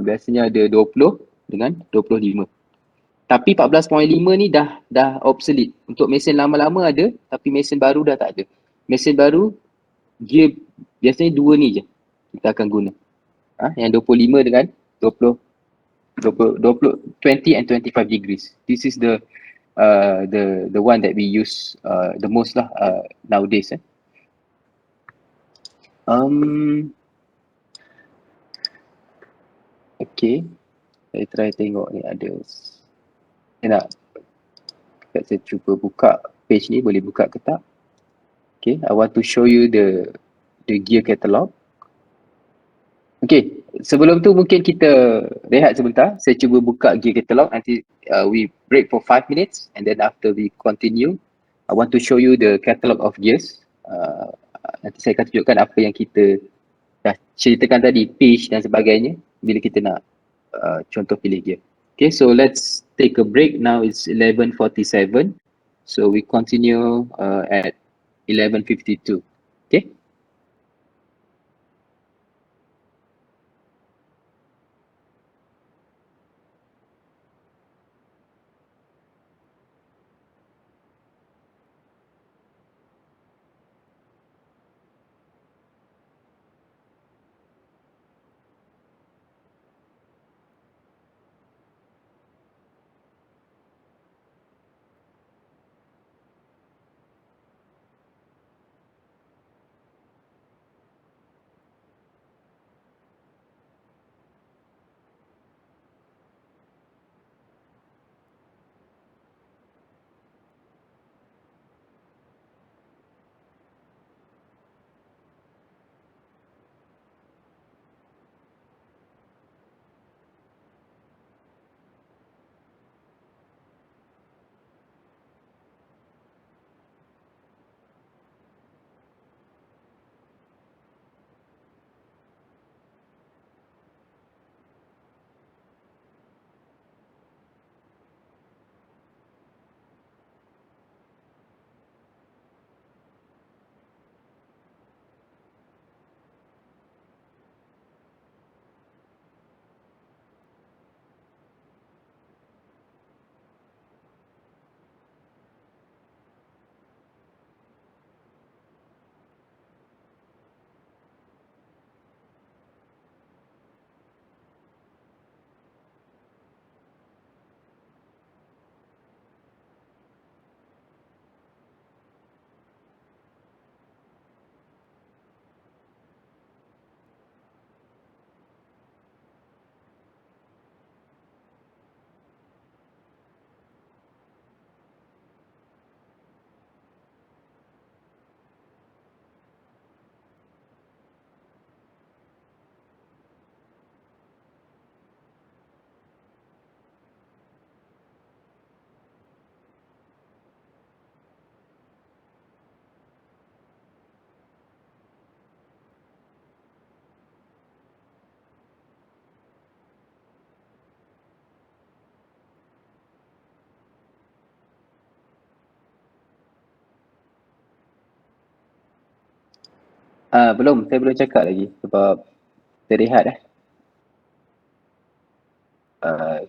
biasanya ada 20 dengan 25. Tapi 14.5 ni dah obsolete. Untuk mesin lama-lama ada, tapi mesin baru dah tak ada. Mesin baru dia biasanya 2 ni je kita akan guna. Yang 25 dengan 20 and 25 degrees. This is the one that we use the most lah nowadays. Okay, saya try tengok ni ada. Saya cuba buka page ni, boleh buka ke tak? Okay, I want to show you the gear catalog. Okay, sebelum tu mungkin kita rehat sebentar. Saya cuba buka gear catalog, nanti we break for 5 minutes and then after we continue, I want to show you the catalog of gears. Nanti saya akan tunjukkan apa yang kita dah ceritakan tadi, pitch dan sebagainya bila kita nak contoh pilih gear. Okay, so let's take a break. Now it's 11:47. So we continue at 11:52. Okay. Belum, saya belum cakap lagi sebab kita rehat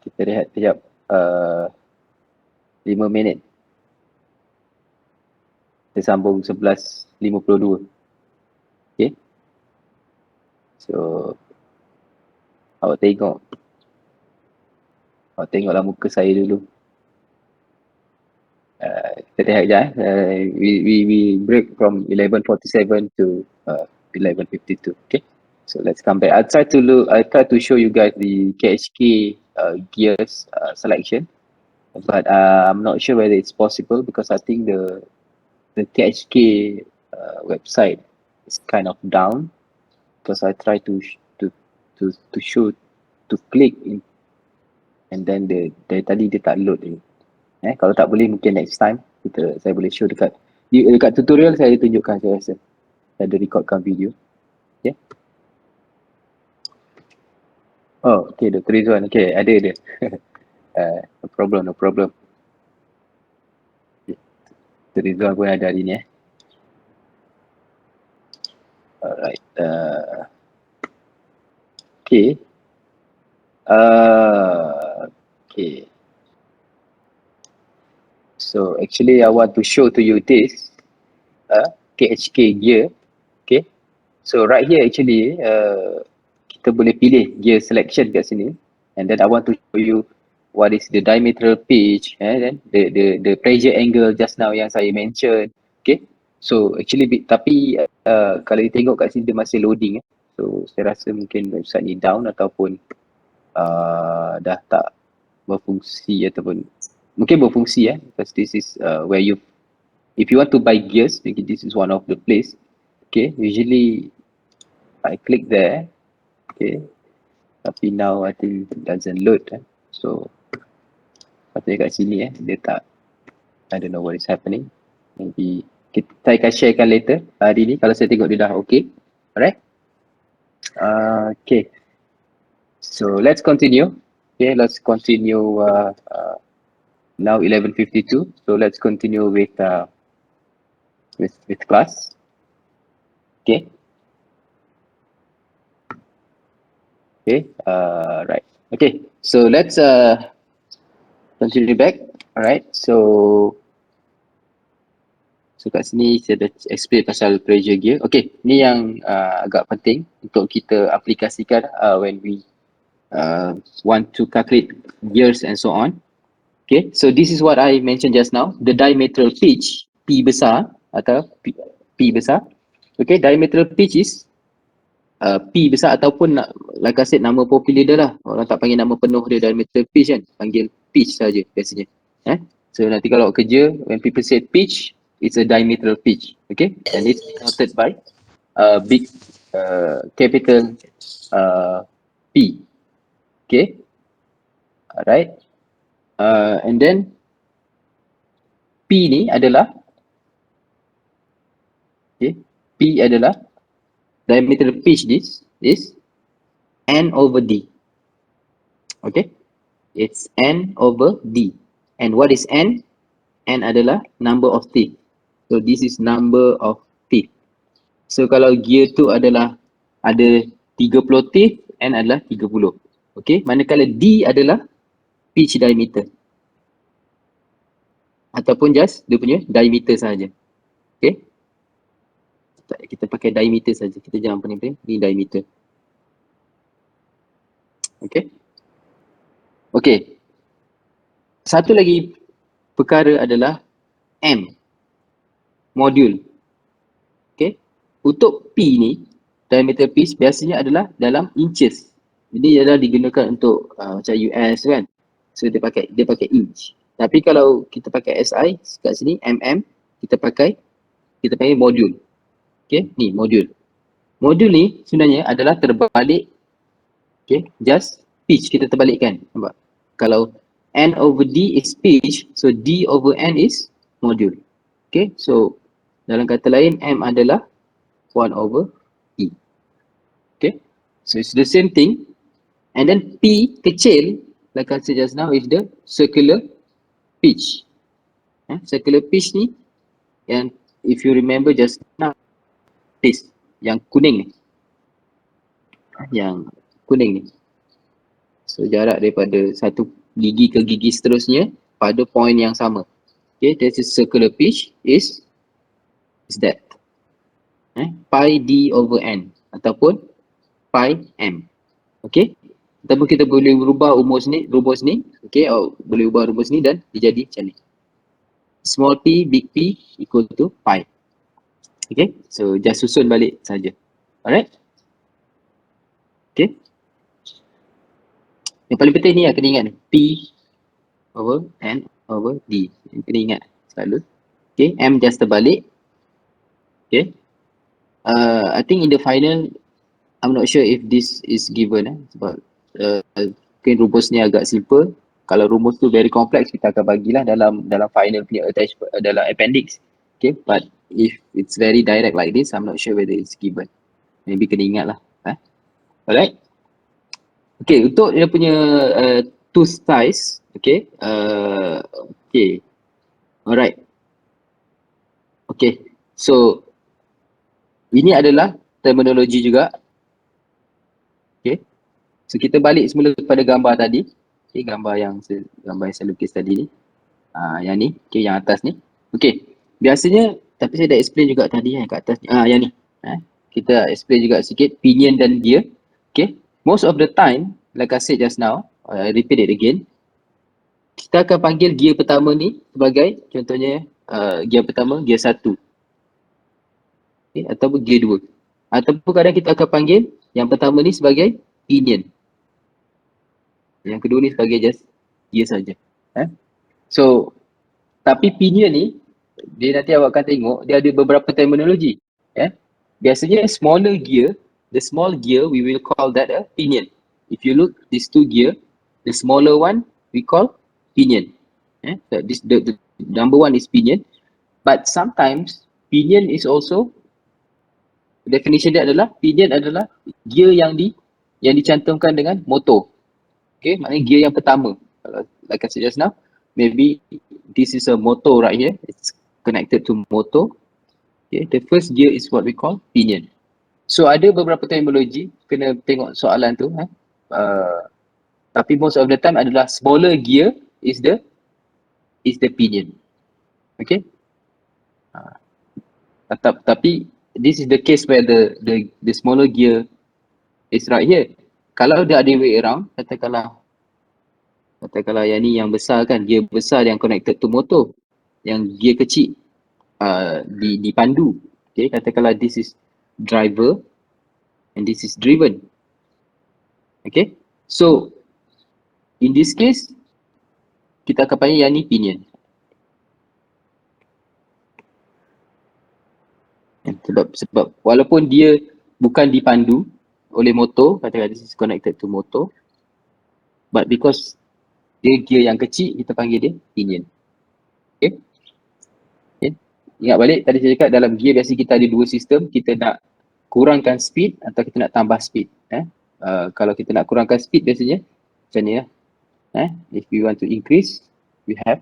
kita rehat sekejap 5 minit. Kita sambung 11.52. Okay. So, awak tengoklah muka saya dulu. Kita rehat sekejap we break from 11:47 to 11:52. Okay. So let's come back. I try to show you guys the KHK gears selection, but I'm not sure whether it's possible because I think the KHK website is kind of down because I try to show to click in, and then tadi dia tak load ni. Kalau tak boleh mungkin next time saya boleh show dekat tutorial saya tunjukkan, saya rasa saya ada recordkan video. Okay. Oh, okay, Dr. Rizwan. Okay, ada. No problem. Dr. Rizwan pun ada hari ni. Alright. Okay. Okay. So, actually I want to show to you this KHK gear. Okay. So, right here actually, kita boleh pilih gear selection kat sini, and then I want to show you what is the diametral pitch, then the pressure angle just now yang saya mention. Okay, so actually tapi kalau you tengok kat sini dia masih loading. So saya rasa mungkin website ni down ataupun dah tak berfungsi, ataupun mungkin berfungsi because this is where if you want to buy gears, maybe this is one of the place. Okay, usually I click there. Okay, tapi now I think it doesn't load. So patutnya kat sini dia tak, I don't know what is happening. Maybe saya akan sharekan later hari ni kalau saya tengok dia dah okay. Alright. Okay, so let's continue. Okay, let's continue now 11:52. So let's continue with class. Okay. Okay, right. Okay, so let's continue back. Alright, so kat sini saya dah explain pasal pressure gear. Okay, ni yang agak penting untuk kita aplikasikan when we want to calculate gears and so on. Okay, so this is what I mentioned just now, the diametral pitch, P besar atau P besar. Okay, diametral pitch is P besar ataupun like I said, nama popular dia lah. Orang tak panggil nama penuh dia diametral pitch kan, panggil pitch saja biasanya. So nanti kalau kerja, when people say pitch, it's a diametral pitch. Okay, and it's denoted by big capital P. Okay, alright. And then P ni adalah P adalah diametral pitch. This is N over D. Okay, it's N over D. And what is N? N adalah number of teeth. So this is number of teeth. So kalau gear tu adalah ada 30 teeth, N adalah 30. Okay, manakala D adalah pitch diameter ataupun just dia punya diameter saja. Okay, kita pakai diameter saja, kita jangan pening-pening, ni diameter. Okay. Okay, satu lagi perkara adalah M, modul. Okay, untuk P ni, diameter pitch biasanya adalah dalam inches. Jadi dia adalah digunakan untuk macam US kan, so dia pakai inch. Tapi kalau kita pakai SI kat sini mm, kita pakai modul. Okay, ni modul. Modul ni sebenarnya adalah terbalik. Okay, just pitch kita terbalikkan. Nampak? Kalau N over D is pitch, so D over N is modul. Okay, so dalam kata lain M adalah 1 over E. Okay, so it's the same thing. And then P kecil, like I said just now, is the circular pitch. Circular pitch ni, and if you remember just now, this Yang kuning ni. Yang kuning ni. So jarak daripada satu gigi ke gigi seterusnya pada point yang sama. Okay, this is circular pitch is that. Pi d over n ataupun pi m. Okay. Ataupun kita boleh ubah rumus ni, okay, boleh ubah rumus ni dan dia jadi macam ni. Small p, big P equal to pi. Okay, so just susun balik saja. Alright. Okay. Yang paling penting ni kena ingat ni. P over n over d. Kena ingat selalu. Okay, m just terbalik. Okay. I think in the final, I'm not sure if this is given sebab mungkin rumus ni agak simple. Kalau rumus tu very complex, kita akan bagilah dalam final punya attachment, dalam appendix. Okay, but if it's very direct like this, I'm not sure whether it's given. Maybe kena ingat lah. Alright. Okay, untuk dia punya tooth size, okay. Okay. Alright. Okay, so ini adalah terminologi juga. Okay. So kita balik semula kepada gambar tadi. Okay, gambar yang saya lukis tadi ni. Yang ni, okay, yang atas ni. Okay, biasanya, tapi saya dah explain juga tadi yang kat atas ni. Yang ni. Kita explain juga sikit pinion dan gear. Okay, most of the time, like I said just now, I repeat it again. Kita akan panggil gear pertama ni sebagai, contohnya, gear pertama, gear 1. Okay, ataupun gear 2. Ataupun kadang kita akan panggil yang pertama ni sebagai pinion. Yang kedua ni sebagai just gear saja. So, tapi pinion ni, dia nanti awak akan tengok, dia ada beberapa terminologi. Biasanya smaller gear, the small gear, we will call that a pinion. If you look, these two gear, the smaller one, we call pinion. So the number one is pinion. But sometimes, pinion is also, definition dia adalah, pinion adalah gear yang dicantumkan dengan motor. Okay, maknanya gear yang pertama. Like I said just now, maybe this is a motor right here. It's connected to motor. Okay, the first gear is what we call pinion. So ada beberapa terminologi, kena tengok soalan tu. Tapi most of the time adalah smaller gear is the pinion. Okay. Tapi this is the case where the smaller gear is right here. Kalau dia ada way around, katakanlah yang ni yang besar kan, gear besar yang connected to motor, yang gear kecil dipandu. Okay, katakanlah this is driver and this is driven. Okay, so in this case kita akan panggil yang ni pinion. Sebab walaupun dia bukan dipandu oleh motor, katakanlah this is connected to motor, but because dia gear yang kecil, kita panggil dia pinion. Okay. Ingat balik, tadi saya cakap dalam gear biasa kita ada dua sistem, kita nak kurangkan speed atau kita nak tambah speed. Kalau kita nak kurangkan speed biasanya macam ni lah. If we want to increase, we have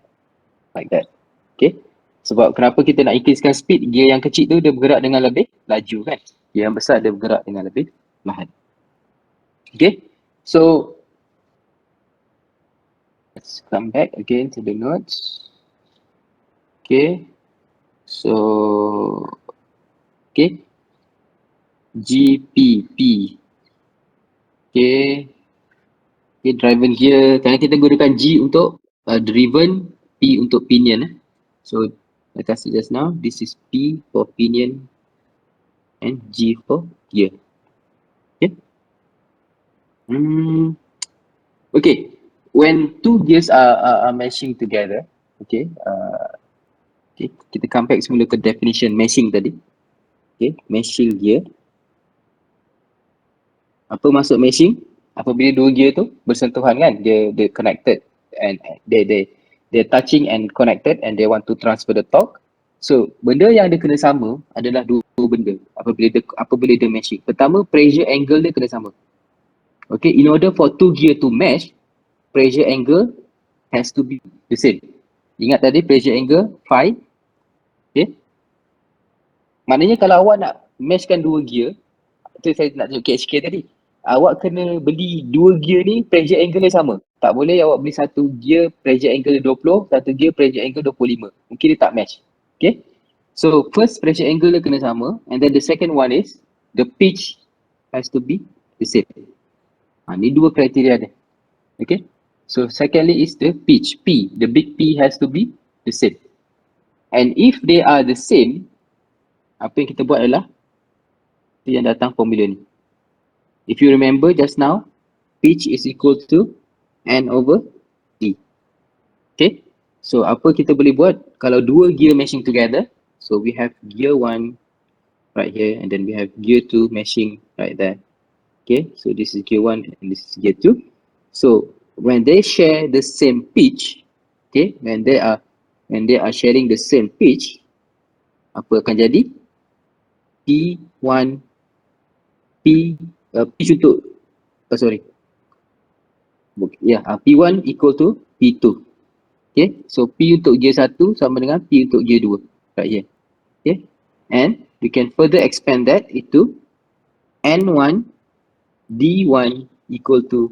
like that. Okay. Sebab kenapa kita nak increasekan speed, gear yang kecil tu dia bergerak dengan lebih laju kan. Gear yang besar dia bergerak dengan lebih perlahan. Okay. So, let's come back again to the notes. Okay. So, okay. GPP. Okay. Okay, driven gear. Kadang kita gunakan G untuk driven, P untuk pinion. So, like I said just now, this is P for pinion and G for gear. Okay. Okay. When two gears are meshing together, okay. Okay, kita come back semula ke definition meshing tadi. Okay, meshing gear. Apa maksud meshing? Apabila dua gear tu bersentuhan kan, dia connected and they touching and connected and they want to transfer the torque. So benda yang dia kena sama adalah dua benda apabila dia meshing. Pertama, pressure angle dia kena sama. Okay, in order for two gear to mesh, pressure angle has to be the same. Ingat tadi pressure angle phi. Okay. Maknanya kalau awak nak meshkan 2 gear, tu saya nak tunjuk KHK tadi. Awak kena beli 2 gear ni pressure angle dia sama. Tak boleh awak beli satu gear pressure angle 20, satu gear pressure angle 25. Mungkin dia tak match. Okay. So first pressure angle dia kena sama, and then the second one is the pitch has to be the same. Ni dua kriteria dia. Okay. So secondly is the pitch, P. The big P has to be the same. And if they are the same, apa yang kita buat adalah yang datang formula ni. If you remember just now, pitch is equal to N over D. Okay. So apa kita boleh buat kalau dua gear meshing together? So we have gear 1 right here, and then we have gear 2 meshing right there. Okay. So this is gear 1 and this is gear 2. So when they share the same pitch, okay, when they are sharing the same pitch, apa akan jadi? P1 pitch untuk P1 equal to P2. Okay, so P untuk gear 1 sama dengan P untuk gear 2 right here. Okay, and we can further expand that into N1 D1 equal to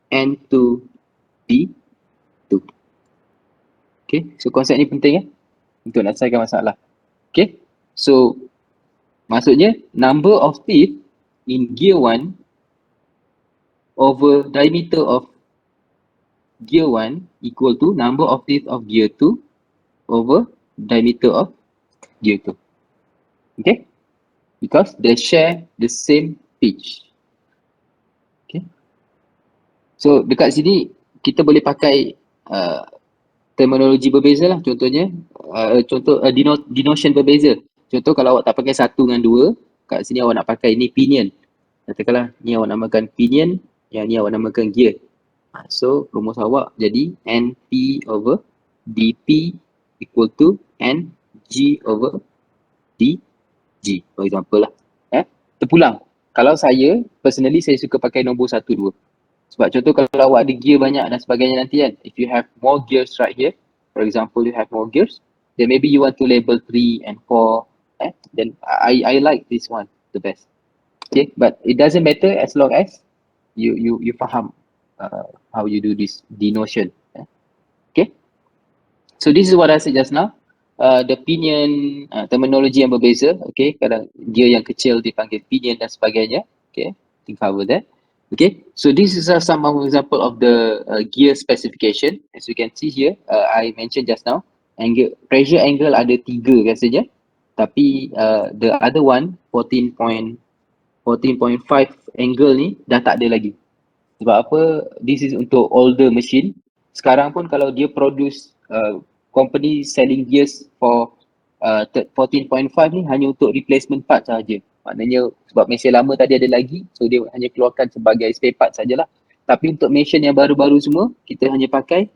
N2 D2. Okay, so konsep ni penting untuk nak selesaikan masalah. Okay, so maksudnya number of teeth in gear 1 over diameter of gear 1 equal to number of teeth of gear 2 over diameter of gear 2. Okay, because they share the same pitch. Okay, so dekat sini kita boleh pakai terminologi berbeza lah. Contohnya denotion berbeza. Contoh kalau awak tak pakai 1 dengan 2, kat sini awak nak pakai ni pinion. Katakanlah ni awak namakan pinion, yang ni awak namakan gear. So rumus awak jadi NP over DP equal to NG over DG, for example lah. Terpulang. Kalau saya, personally saya suka pakai nombor 1, 2. Sebab contoh kalau awak ada gear banyak dan sebagainya nanti kan, if you have more gears right here, for example you have more gears, then maybe you want to label 3 and 4, then I like this one the best. Okay, but it doesn't matter as long as you faham how you do this denotion. Okay, so this is what I said just now. The pinion terminology yang berbeza. Okay, kadang gear yang kecil dipanggil pinion dan sebagainya. Okay, we cover that. Okay, so this is some example of the gear specification. As you can see here, I mentioned just now, pressure angle ada 3 rasanya, tapi the other one 14.5 angle ni dah tak ada lagi. Sebab apa? This is untuk older machine. Sekarang pun kalau dia produce company selling gears for 14.5 ni hanya untuk replacement part saja. Maknanya sebab mesin lama tadi ada lagi, so dia hanya keluarkan sebagai spare part sajalah. Tapi untuk mesin yang baru-baru semua, kita hanya pakai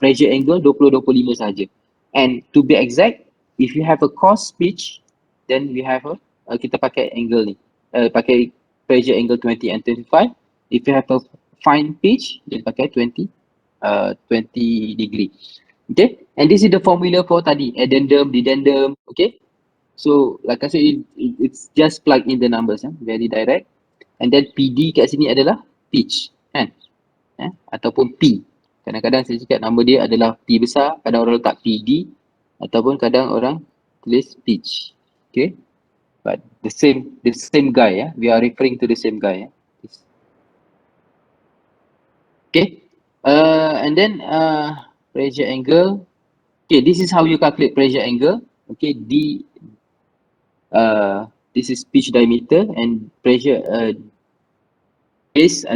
pressure angle 20-25 saja. And to be exact, if you have a coarse pitch, then we have kita pakai angle ni. Pakai pressure angle 20 and 25. If you have a fine pitch, then pakai 20 degree. Okay, and this is the formula for tadi, addendum, dedendum. Okay, so like I said, it's just plug in the numbers, very direct. And then PD kat sini adalah pitch, kan? Ataupun P. Kadang-kadang saya cakap nama dia adalah P besar, kadang orang letak PD, ataupun kadang orang tulis pitch. Okay, but the same guy, we are referring to the same guy. Okay, and then pressure angle. Okay, this is how you calculate pressure angle. Okay, this is pitch diameter and pressure base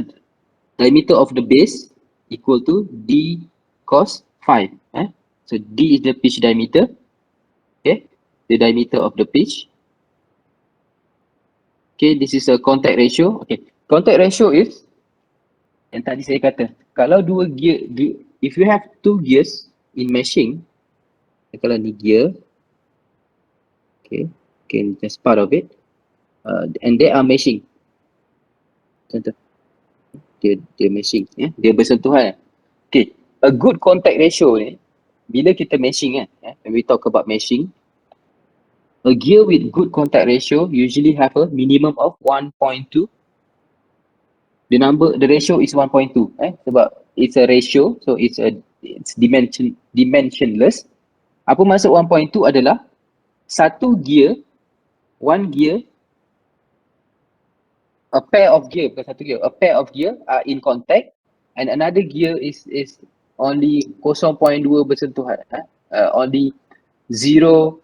diameter of the base equal to D cos phi. So D is the pitch diameter. Okay, the diameter of the pitch. Okay, this is a contact ratio. Okay, contact ratio is yang tadi saya kata, kalau dua gear, if you have 2 gears in meshing, kalau ni gear, okay, just part of it, and they are meshing. Contoh, dia meshing, dia bersentuhan. Okay, a good contact ratio ni, bila kita meshing when we talk about meshing, A gear with good contact ratio usually have a minimum of 1.2. The ratio is 1.2, sebab it's a ratio, so it's dimensionless. Apa maksud 1.2 adalah satu gear, one gear, a pair of gear, bukan satu gear, a pair of gear are in contact and another gear is only 0.2 bersentuhan, only 0.2,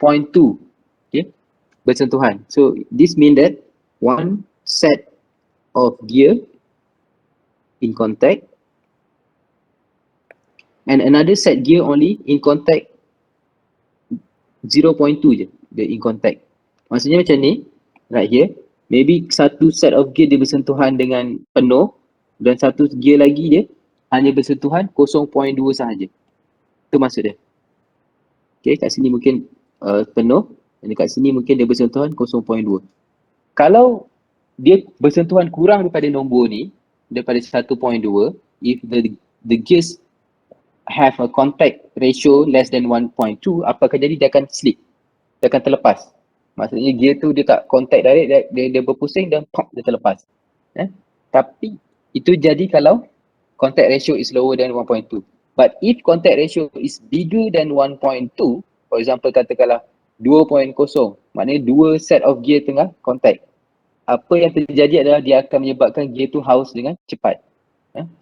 okay, bersentuhan. So this means that one set of gear in contact and another set gear only in contact 0.2 je dia in contact. Maksudnya macam ni, right here, maybe satu set of gear dia bersentuhan dengan penuh dan satu gear lagi dia hanya bersentuhan 0.2 sahaja. Itu maksud dia. Okay, kat sini mungkin penuh dan dekat sini mungkin dia bersentuhan 0.2. Kalau dia bersentuhan kurang daripada nombor ni, daripada 1.2, if the gears have a contact ratio less than 1.2, apa akan jadi? Dia akan slip. Dia akan terlepas. Maksudnya gear tu dia tak contact direct, dia berpusing dan pop, dia terlepas. Tapi itu jadi kalau contact ratio is lower than 1.2. But if contact ratio is bigger than 1.2, for example katakanlah 2.0, maknanya dua set of gear tengah contact. Apa yang terjadi adalah dia akan menyebabkan gear tu haus dengan cepat.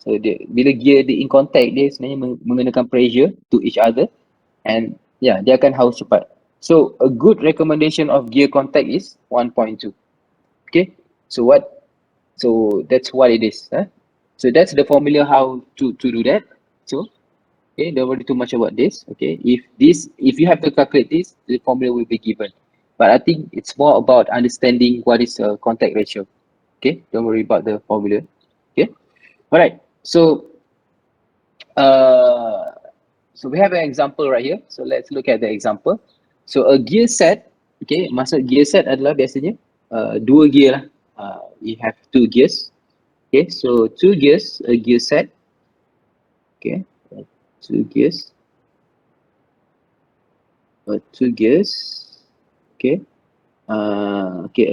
So bila gear dia in contact, dia sebenarnya mengenakan pressure to each other and dia akan haus cepat. So a good recommendation of gear contact is 1.2. Okay, so that's what it is. So that's the formula how to do that. So okay, don't worry too much about this. Okay, if you have to calculate this, the formula will be given. But I think it's more about understanding what is a contact ratio. Okay, don't worry about the formula. Okay, all right. So we have an example right here. So let's look at the example. So a gear set, okay, maksud gear set adalah biasanya dua gear lah. You have two gears. Okay, so two gears, a gear set. Okay, two gears. Two gears. Okay. Okay,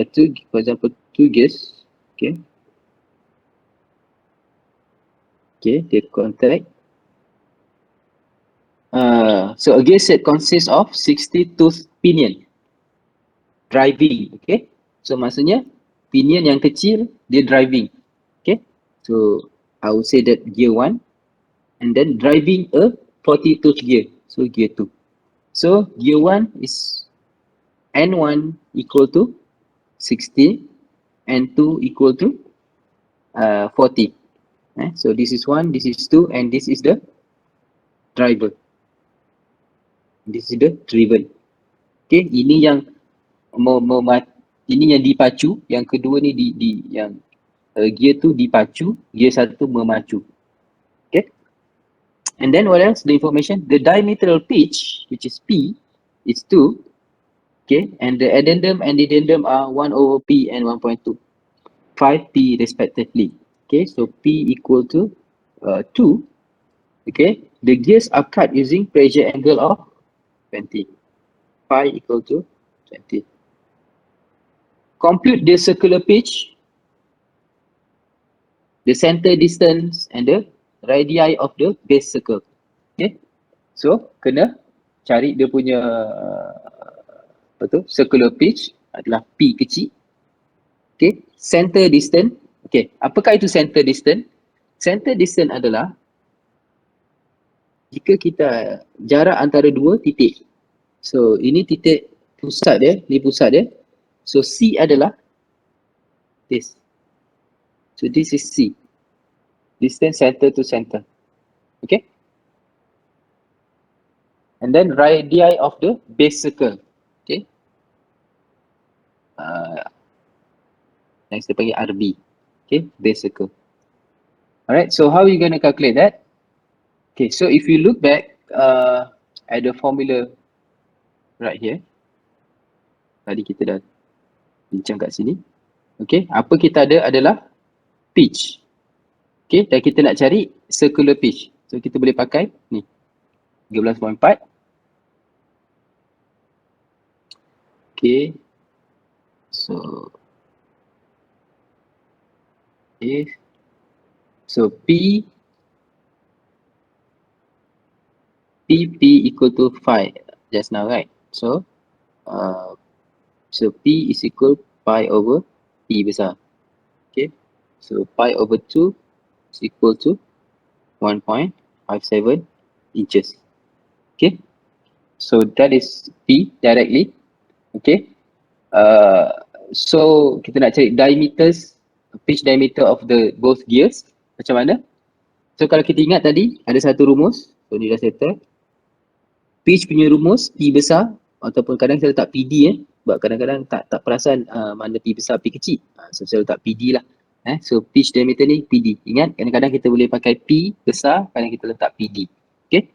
for example, two gears. Okay. Okay, they contact. So a gear set consists of 60 tooth pinion driving. Okay, so maksudnya pinion yang kecil dia driving. Okay, so I would say that gear 1 and then driving a 40 tooth gear, so gear 2. So gear 1 is N1 equal to 60 and 2 equal to 40. So this is 1, this is 2 and this is the driver. This is the driven. Okay, ini yang ini yang dipacu, yang kedua ni yang gear tu dipacu, gear satu memacu. Okay. And then what else? The information, the diametral pitch, which is P, is 2. Okay, and the addendum and addendum are 1 over P and 1.2. 5P respectively. Okay, so P equal to 2. Okay, the gears are cut using pressure angle of 20. Pi equal to 20. Compute the circular pitch, the center distance and the radii of the base circle. Okay, so kena cari dia punya circular pitch adalah P kecil. Okay, center distance. Okay, apakah itu center distance? Center distance adalah jika kita jarak antara dua titik. So ini titik pusat dia, ni pusat dia. So C adalah this. So this is C. Distance center to center. Okay. And then radii of the base circle. Okay. Next kita panggil RB. Okay, base circle. Alright, so how are you going to calculate that? Okay, so if you look back at the formula right here. Tadi kita dah bincang kat sini. Okay, apa kita ada adalah pitch. Okay, dan kita nak cari circular pitch. So kita boleh pakai ni 13.4. Okay. So, okay. So P equal to 5 just now, right? So, uh, so P is equal pi over P besar. Okay. So pi over 2 is equal to 1.57 inches. Okay. So that is P directly. Okay. Uh, so kita nak cari diameters, pitch diameter of the both gears. Macam mana? So kalau kita ingat tadi, ada satu rumus. So ni dah settle. Pitch punya rumus, P besar. Ataupun kadang saya letak PD sebab kadang-kadang tak perasan mana P besar, P kecil. So saya letak PD lah. So pitch diameter ni PD. Ingat kadang-kadang kita boleh pakai P besar, kadang kita letak PD. Okay.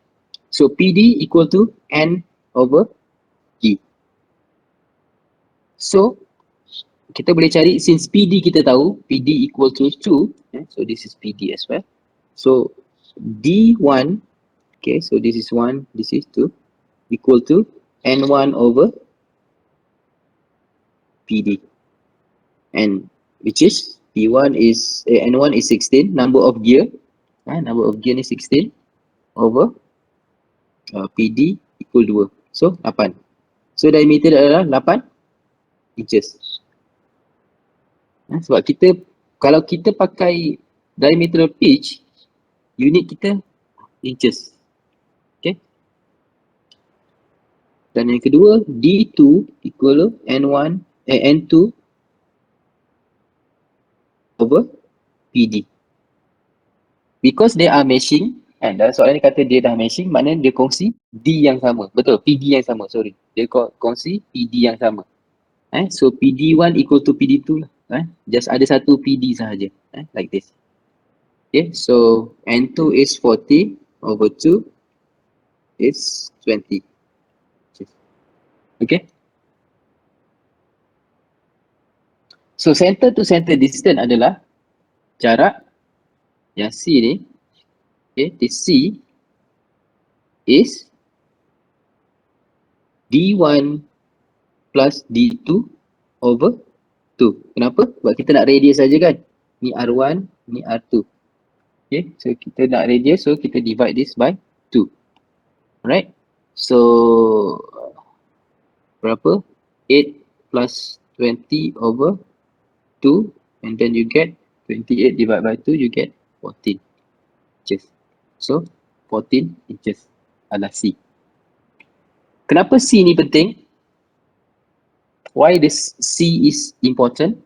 So PD equal to N over G. So kita boleh cari, since PD kita tahu, PD equal to 2. So this is PD as well. So D1, okay, so this is 1, this is 2, equal to N1 over PD. And which is P1 is N1 is 16, number of gear. Number of gear ni 16 over PD equal 2. So 8. So diameter adalah 8 inches. Sebab kita, kalau kita pakai diameter pitch, unit kita inches. Okay. Dan yang kedua, D2 equal N1, N2 over PD. Because they are matching, and dalam soalan ni kata dia dah matching, maknanya dia kongsi D yang sama. Betul, PD yang sama, sorry. Dia kongsi PD yang sama. So PD1 equal to PD2 lah. Just ada satu PD sahaja. Like this. Okay, so N2 is 40 over 2 is 20. Okay. So center to center distance adalah jarak yang C ni. Okay, this C is D1 plus D2 over 2. Kenapa? Sebab kita nak radius saja kan. Ni R1, ni R2. Okay, so kita nak radius, so kita divide this by 2. Alright. So berapa? 8 plus 20 over 2, and then you get 28 divided by 2, you get 14 inches. So 14 inches adalah C. Kenapa C ni penting? Why this C is important?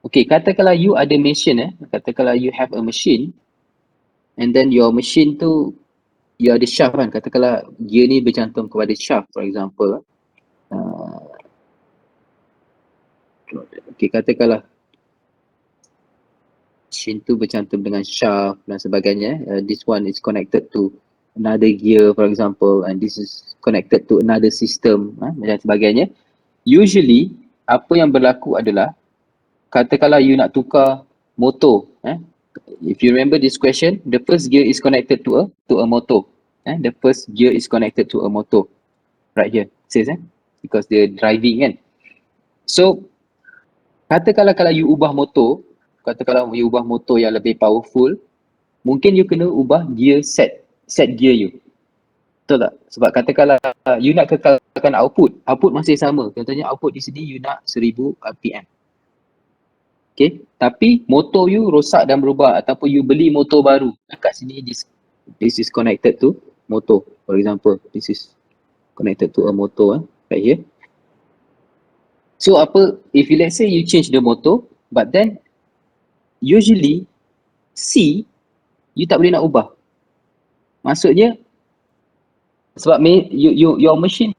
Okay, katakanlah you ada machine katakanlah you have a machine, and then your machine tu, you ada shaft kan, katakanlah gear ni bercantum kepada shaft, for example. Okay, katakanlah machine tu bercantum dengan shaft dan sebagainya. This one is connected to another gear, for example, and this is connected to another system, dan sebagainya. Usually, apa yang berlaku adalah, katakanlah you nak tukar motor. If you remember this question, the first gear is connected to a motor. The first gear is connected to a motor. Right here, it says because they're driving kan. So, katakanlah kalau you ubah motor, katakanlah you ubah motor yang lebih powerful, mungkin you kena ubah gear set gear you. Betul tak? Sebab katakanlah you nak kekalkan output masih sama. Contohnya output di sini you nak 1000 RPM. Okay, tapi motor you rosak dan berubah, ataupun you beli motor baru. Kat sini this is connected to motor. For example, this is connected to a motor right here. So apa, if you, let's say you change the motor, but then usually C you tak boleh nak ubah. Maksudnya sebab your machine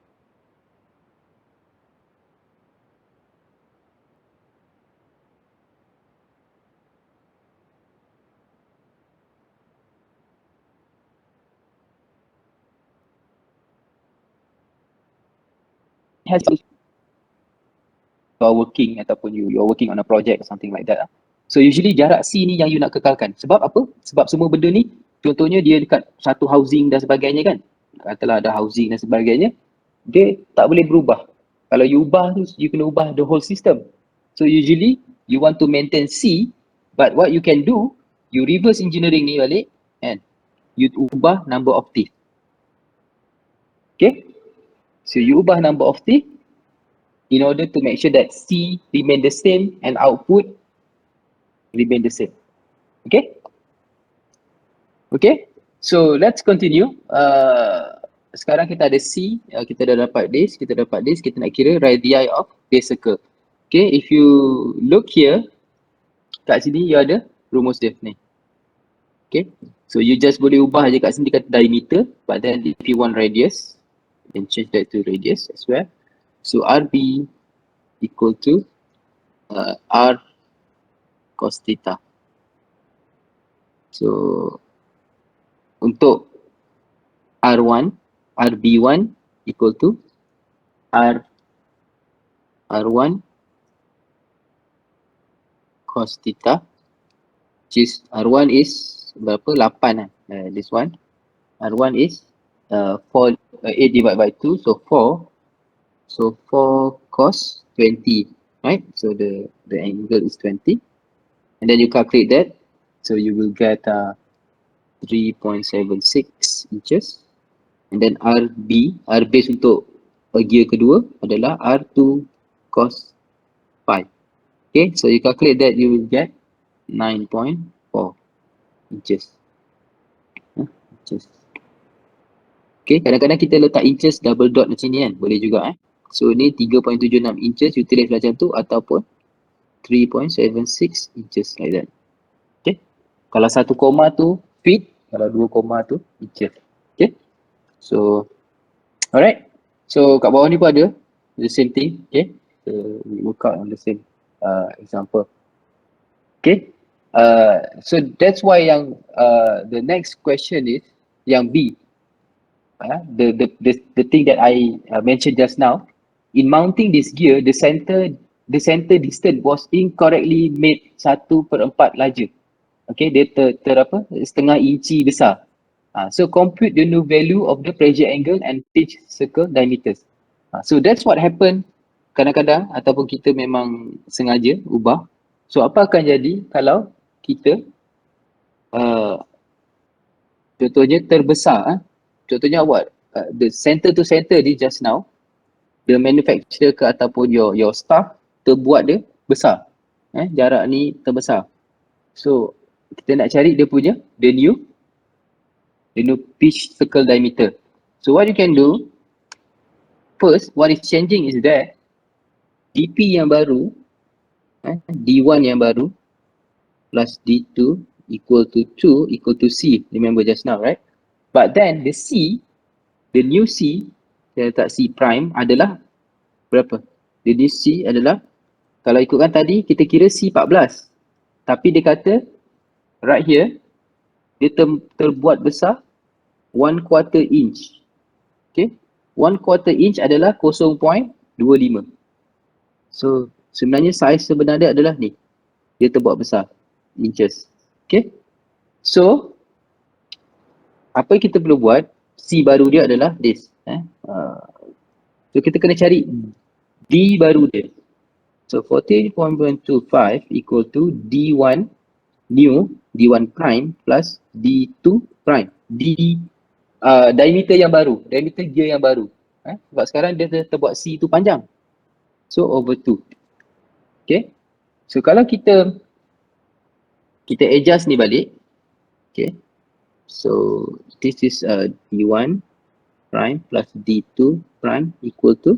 has you are working, ataupun you're working on a project or something like that. So usually jarak C ni yang you nak kekalkan. Sebab apa? Sebab semua benda ni, contohnya dia dekat satu housing dan sebagainya kan. Katalah ada housing dan sebagainya, dia tak boleh berubah. Kalau you ubah tu, you kena ubah the whole system. So usually, you want to maintain C, but what you can do, you reverse engineering ni balik, and you ubah number of teeth. Okay? So you ubah number of teeth in order to make sure that C remain the same and output remain the same. Okay? Okay? So let's continue. Sekarang kita ada C, kita dah dapat this, kita nak kira radii of base circle. Okay, if you look here, kat sini you ada rumus dia ni. Okay, so you just boleh ubah je kat sini kata diameter, but then if you want radius, you can change that to radius as well. So RB equal to R cos theta. So untuk R1, RB1 equal to R1 cos theta, which is R1 is berapa? 8 lah. This one. R1 is 8 divided by 2, so 4. So 4 cos 20, right? So the angle is 20. And then you calculate that. So you will get 3.76 inches. And then RB, R base untuk gear kedua adalah R2 cos 5. Okay, so you calculate that, you will get 9.4 inches. Inches. Okay, kadang-kadang kita letak inches double dot macam ni kan, boleh juga So ni 3.76 inches, you tulis macam tu, ataupun 3.76 inches like that. Okay, kalau 1 koma tu feet, kalau 2 koma tu inches. Okay, so alright, so kat bawah ni pun ada the same thing. Okay, so we work out on the same example. Okay, so that's why yang the next question is yang B. The thing that I mentioned just now, in mounting this gear, the center distance was incorrectly made 1/4 larger. Okay, dia apa? Setengah inci besar. So compute the new value of the pressure angle and pitch circle diameters. So that's what happen kadang-kadang ataupun kita memang sengaja ubah. So apa akan jadi kalau kita contohnya terbesar, contohnya awak the center to center ni just now, the manufacturer ke ataupun your staff terbuat dia besar, jarak ni terbesar. So kita nak cari dia punya the new pitch circle diameter. So what you can do, first what is changing is that dp yang baru, d1 yang baru plus d2 equal to 2 equal to c, remember just now, right? But then the c, the new C, saya letak C prime adalah berapa? The new C adalah, kalau ikutkan tadi, kita kira C14. Tapi dia kata, right here, dia terbuat besar 1/4 inch. Okay? 1/4 inch adalah 0.25. So, sebenarnya size sebenarnya adalah ni. Dia terbuat besar. Inches. Okay? So, apa yang kita perlu buat, C baru dia adalah this. So kita kena cari D baru dia. So 14.25 equal to D1 new, D1 prime plus D2 prime. D diameter yang baru, diameter gear yang baru. Sebab sekarang dia terbuat C tu panjang. So over 2. Okay. So kalau kita adjust ni balik. Okay. So this is D1 prime plus D2 prime equal to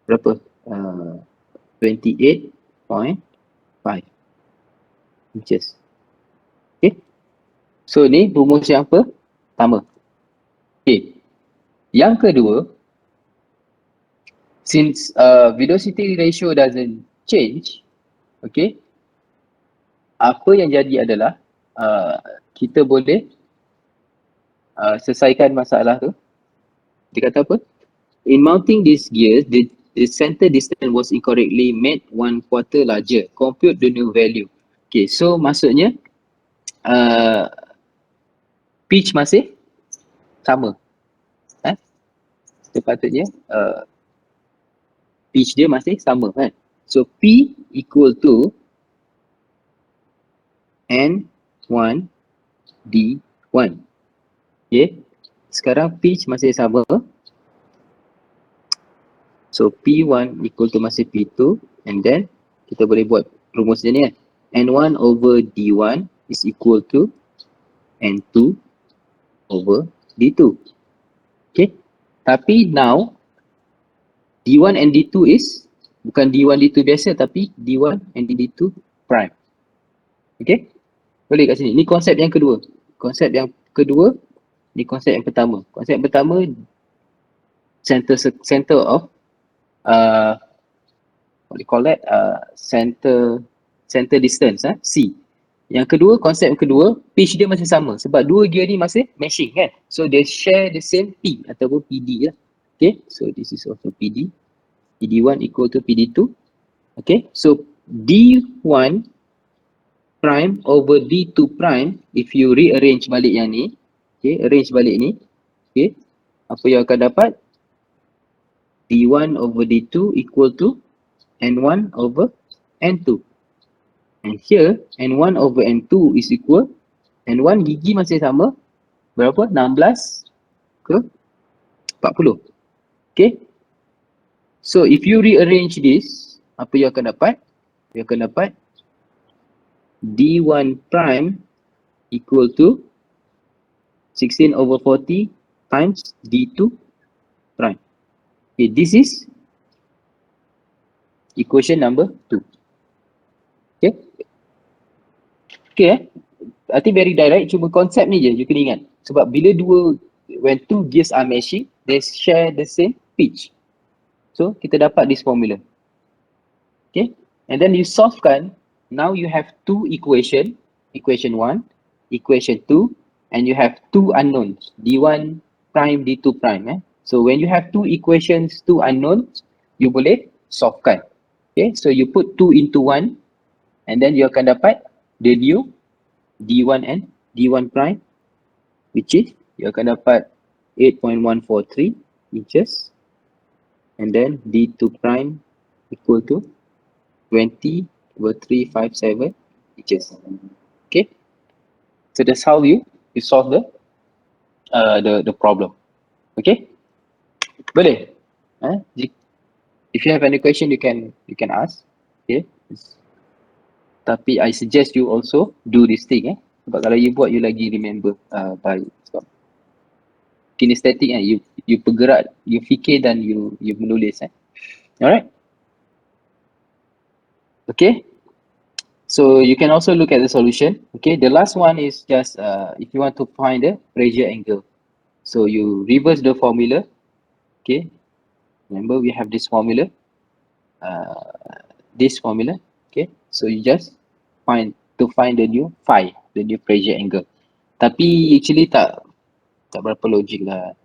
berapa? 28.5 inches. Okay. So ni rumus yang pertama. Okay. Yang kedua, since velocity ratio doesn't change, okay, apa yang jadi adalah kita boleh selesaikan masalah tu. Dia kata apa? In mounting this gear, the center distance was incorrectly made 1/4 larger. Compute the new value. Okay, so maksudnya pitch masih sama. Sepatutnya pitch dia masih sama kan. So P equal to N1 D1. Okay. Sekarang pitch masih sama. So P1 equal to masih P2 and then kita boleh buat rumus dia ni kan. N1 over D1 is equal to N2 over D2. Okay. Tapi now D1 and D2 is bukan D1 D2 biasa tapi D1 and D2 prime. Okay. Boleh kat sini. Ni konsep yang kedua. Konsep yang kedua, ni konsep yang pertama. Konsep yang pertama center of what do you call that? Center distance, C. Yang kedua, konsep yang kedua, pitch dia masih sama sebab dua gear ni masih matching kan. So they share the same P ataupun PD lah. Okay, so this is also PD. PD1 equal to PD2. Okay, so D1 prime over D2 prime, if you rearrange balik yang ni, okay, arrange balik ni, okay, apa yang akan dapat? D1 over D2 equal to N1 over N2. And here, N1 over N2 is equal, N1 gigi masih sama, berapa? 16 ke 40. Okay. So, if you rearrange this, apa you akan dapat? You akan dapat D1 prime equal to 16 over 40 times D2 prime. Okay, this is equation number 2. Okay. Okay, I think very direct, cuma konsep ni je you kena ingat. Sebab bila when two gears are matching, they share the same pitch. So, kita dapat this formula. Okay, and then you solvekan, now you have two equation 1, equation 2, and you have two unknowns, D1 prime, D2 prime. So, when you have two equations, two unknowns, you boleh solvekan. Okay, so you put 2 into 1, and then you akan dapat the new D1 and D1 prime, which is you akan dapat 8.143 inches, and then D2 prime equal to 20 over 357 inches. Okay, so that's how you solve the problem. Okay, boleh? If you have any question, you can ask. Okay. Tapi I suggest you also do this thing. Sebab kalau you buat, you lagi remember baik. Sebab kinesthetic you bergerak, you fikir dan you menulis. Alright. Okay. So you can also look at the solution. Okay. The last one is just if you want to find the pressure angle. So you reverse the formula. Okay. Remember we have this formula. Okay. So you just find the new phi, the new pressure angle. Tapi actually tak berapa logik lah.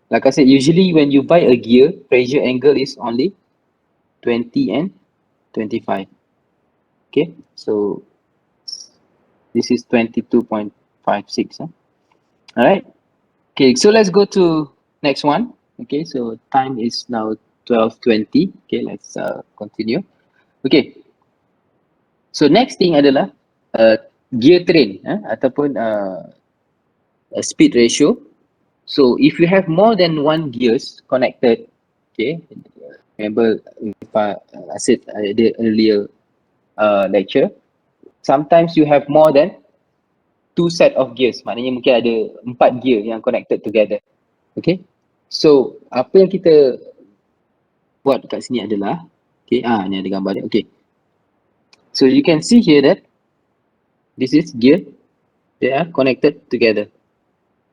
Like I said, usually when you buy a gear, pressure angle is only 20 and 25. Okay, so this is 22.56. Alright. Okay, so let's go to next one. Okay, so time is now 12:20. Okay, let's continue. Okay, so next thing adalah gear train ataupun speed ratio. So if you have more than one gears connected, okay, remember if I said the earlier lecture, sometimes you have more than two set of gears. Maknanya mungkin ada 4 gear yang connected together. Okay, so apa yang kita buat kat sini adalah, okay, ni ada gambar dia. Okay, so you can see here that this is gear, they are connected together.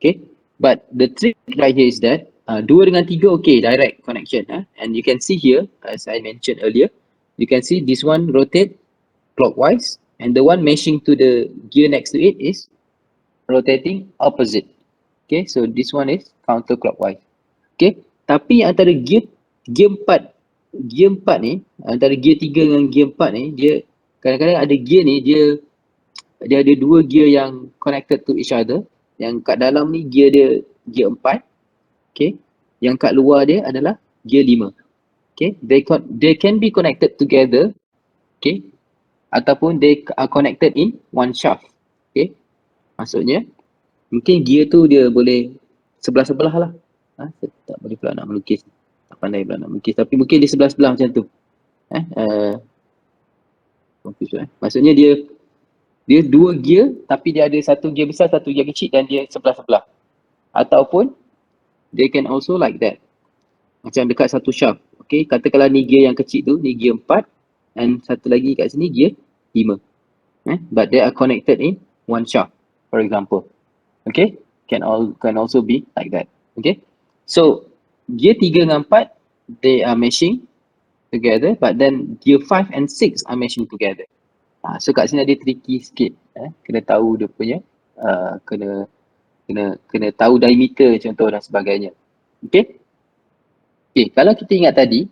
Okay, but the trick right here is that 2 dengan 3 okay, direct connection. And you can see here, as I mentioned earlier, you can see this one rotate clockwise and the one matching to the gear next to it is rotating opposite. Okay, so this one is counterclockwise. Okay, tapi antara gear 4 ni, antara gear 3 dengan gear 4 ni, dia kadang-kadang ada gear ni, dia ada 2 gear yang connected to each other. Yang kat dalam ni gear dia gear 4, Okay. Yang kat luar dia adalah gear 5. Okay. They can be connected together. Okay. Ataupun they are connected in one shaft. Okay. Maksudnya, mungkin gear tu dia boleh sebelah-sebelah lah. Saya tak boleh pula nak melukis. Tak pandai pula nak melukis. Tapi mungkin dia sebelah-sebelah macam tu. Maksudnya dia dua gear tapi dia ada satu gear besar, satu gear kecil dan dia sebelah-sebelah. Ataupun they can also like that. Macam dekat satu shaft. Okay, katakanlah ni gear yang kecil tu, ni gear 4 dan satu lagi kat sini gear 5. But they are connected in one shaft, for example. Okay, can also be like that. Okay, so gear 3 dengan 4 they are meshing together, but then gear 5 and 6 are meshing together. So kat sini ada tricky sikit. Kena tahu dia punya kena tahu diameter contoh dan sebagainya. Okay. Okay, kalau kita ingat tadi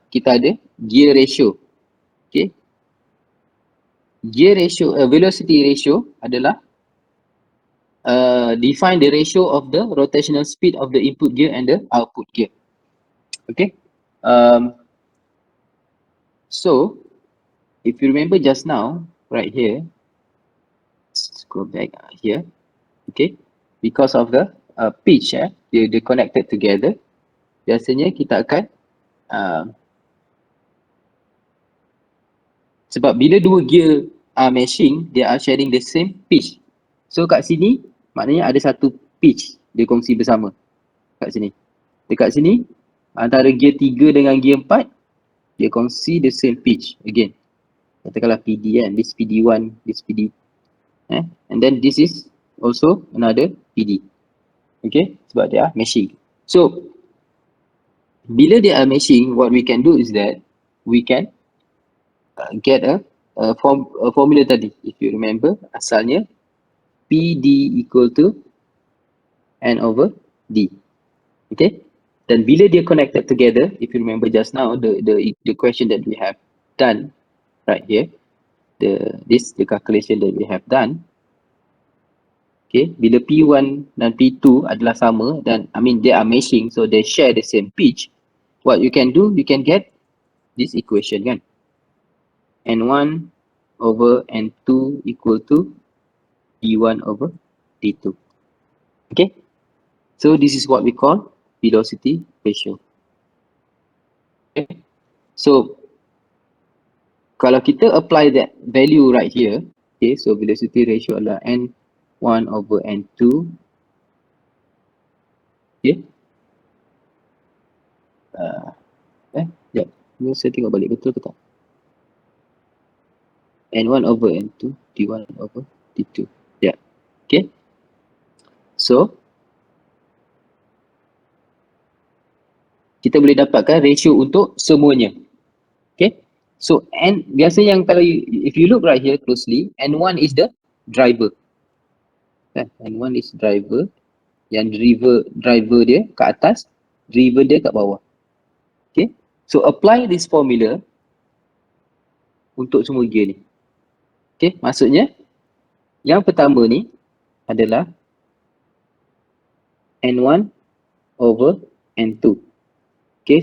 kita ada gear ratio. Okay. Gear ratio, velocity ratio adalah define the ratio of the rotational speed of the input gear and the output gear. Okay. So if you remember just now, right here, let's go back here. Okay, because of the pitch, they connected together. Biasanya kita akan sebab bila dua gear are meshing, they are sharing the same pitch. So kat sini maknanya ada satu pitch dia kongsi bersama kat sini. Dekat sini antara gear 3 dengan gear 4 dia kongsi the same pitch again. Katakanlah PD kan, this PD1, this PD. And then this is also another PD. Okay, sebab they are meshing. So bila they are meshing, what we can do is that we can get a formula tadi. If you remember, asalnya PD equal to N over D. Okay, dan bila dia connected together, if you remember just now, the question that we have done right here, the calculation that we have done. Okay, bila P1 dan P2 adalah sama dan they are meshing, so they share the same pitch. What you can do, you can get this equation kan. N1 over N2 equal to D1 over D2. Okay, so this is what we call velocity ratio. Okay, so kalau kita apply that value right here, okay, so velocity ratio adalah N1 over N2. Okay. Saya tengok balik betul ke tak? N1 over N2, D1 over D2. Yeah. Okay. So kita boleh dapatkan ratio untuk semuanya. Okay. So biasanya yang kalau if you look right here closely, N1 is the driver. N1 is driver. Yang driver dia kat atas, driver dia kat bawah. Okay. So apply this formula untuk semua gear ni. Okay, maksudnya yang pertama ni adalah N1 over N2. Okay,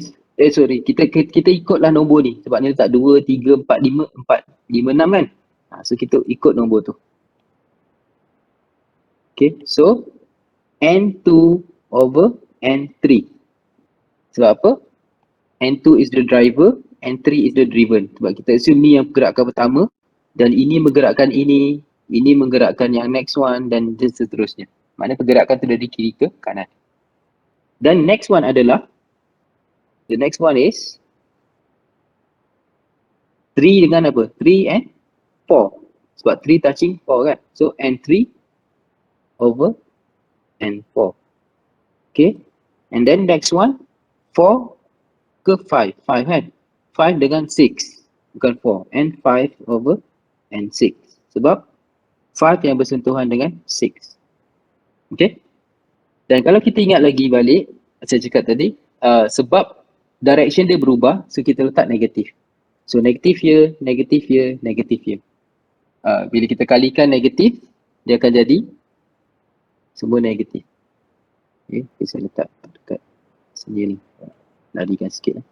kita ikutlah nombor ni sebab ni letak 2, 3, 4, 5, 6 kan. So kita ikut nombor tu. Okay, so N2 over N3. Sebab apa? N2 is the driver, N3 is the driven. Sebab kita assume ni yang pergerakan pertama dan ini menggerakkan ini menggerakkan yang next one dan seterusnya. Maknanya pergerakan tu dari kiri ke kanan. Dan next one adalah, the next one is 3 dengan apa? 3 and 4. Sebab 3 touching 4 kan. So N3 over N4. Okay. And then next one 4 ke 5. 5 kan. 5 dengan 6. Bukan 4. And 5 over N6. Sebab 5 yang bersentuhan dengan 6. Okay. Dan kalau kita ingat lagi balik, saya cakap tadi, sebab direction dia berubah, so kita letak negatif. So negatif here, negatif here, negatif here. Bila kita kalikan negatif, dia akan jadi semua negatif. Okay, saya letak dekat sini ni. Larikan sikit.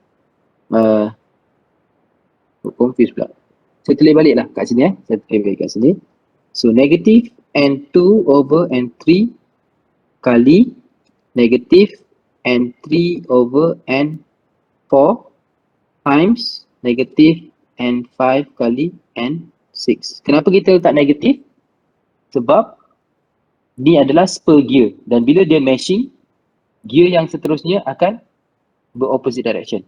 Uh, confused pula. Saya tulis balik lah kat sini. Saya tulis balik kat sini. So negative N2 over N3 kali negative N3 over N4 times negative N5 kali N6. Kenapa kita letak negatif? Sebab ni adalah spur gear dan bila dia meshing, gear yang seterusnya akan beropposite direction.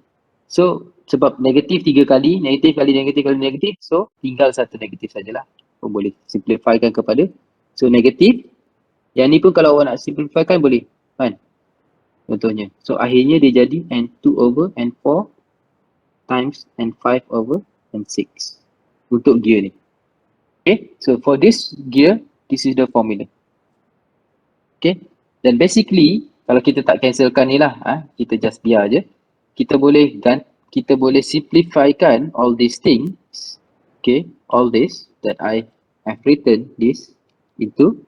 So sebab negatif 3 kali, negatif kali negatif kali negatif, so tinggal satu negatif sajalah. So, boleh simplifikan kepada, so negatif, yang ni pun kalau awak nak simplifikan boleh kan, contohnya. So akhirnya dia jadi N2 over N4 times N5 over N6 untuk gear ni. Okay, so for this gear, this is the formula. Okay, dan basically kalau kita tak cancelkan ni lah, kita just biar je, kita boleh simplifikan all these things, okay, all this that I have written this into,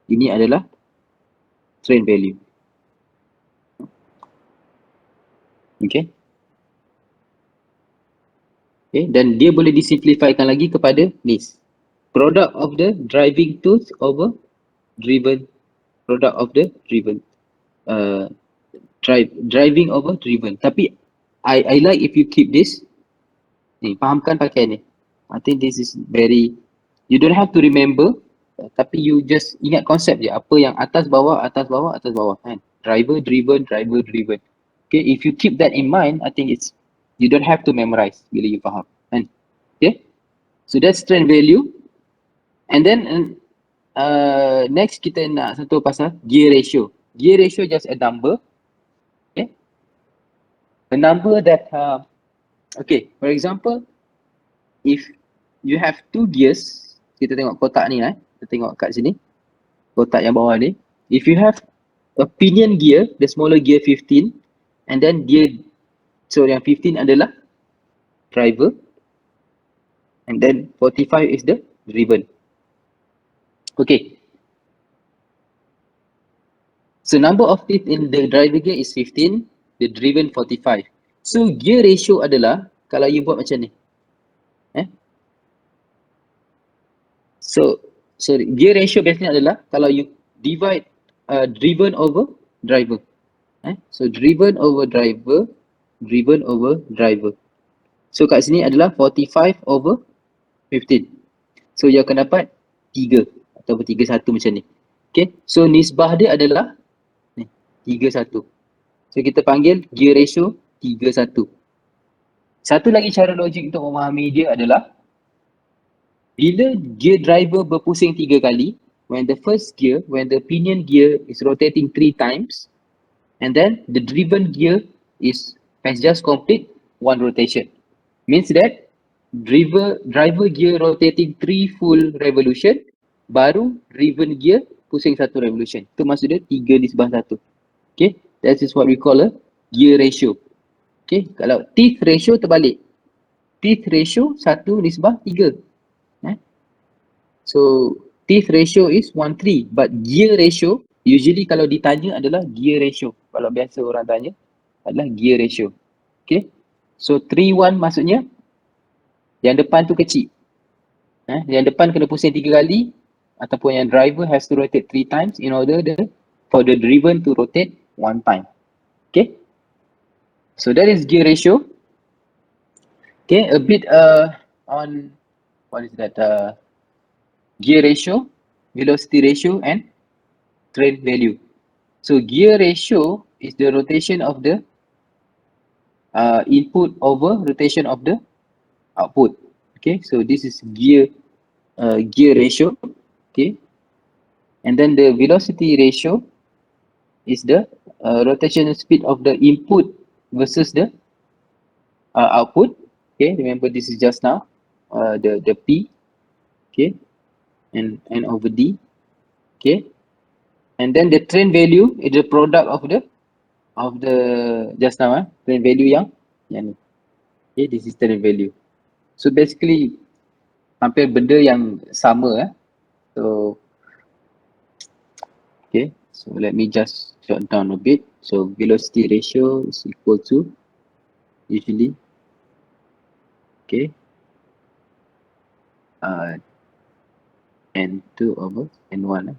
ini adalah strain value. Okay. Okay, dan dia boleh disimplifikan lagi kepada this. Product of the driving tools over driven, product of the driven, driving over driven. Tapi I like if you keep this. Ni, fahamkan pakai ni. I think this is very, you don't have to remember, tapi you just ingat konsep je. Apa yang atas bawah, atas bawah, atas bawah kan. Driver driven, driver driven. Okay, if you keep that in mind, I think it's, you don't have to memorize bila you faham kan. Okay, so that's strength value. And then next kita nak satu pasal gear ratio. Gear ratio just a number. Okay, a number that okay, for example, if you have two gears, kita tengok kotak ni kita tengok kat sini, kotak yang bawah ni. If you have a pinion gear, the smaller gear 15, and then gear, so yang 15 adalah driver, and then 45 is the driven. Okay, so number of teeth in the driver gear is 15, the driven 45. So gear ratio adalah, kalau you buat macam ni, so gear ratio biasanya adalah kalau you divide driven over driver. So driven over driver, driven over driver. So kat sini adalah 45 over 15. So you akan dapat 3 atau 31 macam ni. Okay, so nisbah dia adalah ni, 31. So kita panggil gear ratio 31. Satu lagi cara logik untuk memahami dia adalah bila gear driver berpusing 3 kali, when the first gear, when the pinion gear is rotating 3 times, and then the driven gear has just complete 1 rotation. Means that driver gear rotating 3 full revolution, baru driven gear pusing 1 revolution. Itu maksud dia 3 nisbah 1. Okay, that is what we call a gear ratio. Okay, kalau teeth ratio terbalik. Teeth ratio 1 nisbah 3. So teeth ratio is 1:3, but gear ratio usually kalau ditanya adalah gear ratio. Kalau biasa orang tanya adalah gear ratio. Okay, so 3:1 maksudnya yang depan tu kecil. Yang depan kena pusing 3 kali, ataupun yang driver has to rotate 3 times in order for the driven to rotate 1 time. Okay, so that is gear ratio. Okay, a bit on what is that, gear ratio, velocity ratio, and strain value. So gear ratio is the rotation of the input over rotation of the output. Okay, so this is gear ratio. Okay, and then the velocity ratio is the rotational speed of the input versus the output. Okay, remember this is just now the P. Okay, and over D. Okay, and then the strain value is the product of the just now strain value yang ni. Okay, this is strain value. So basically hampir benda yang sama. So okay, so let me just jot down a bit. So velocity ratio is equal to usually, okay, n2 over n1,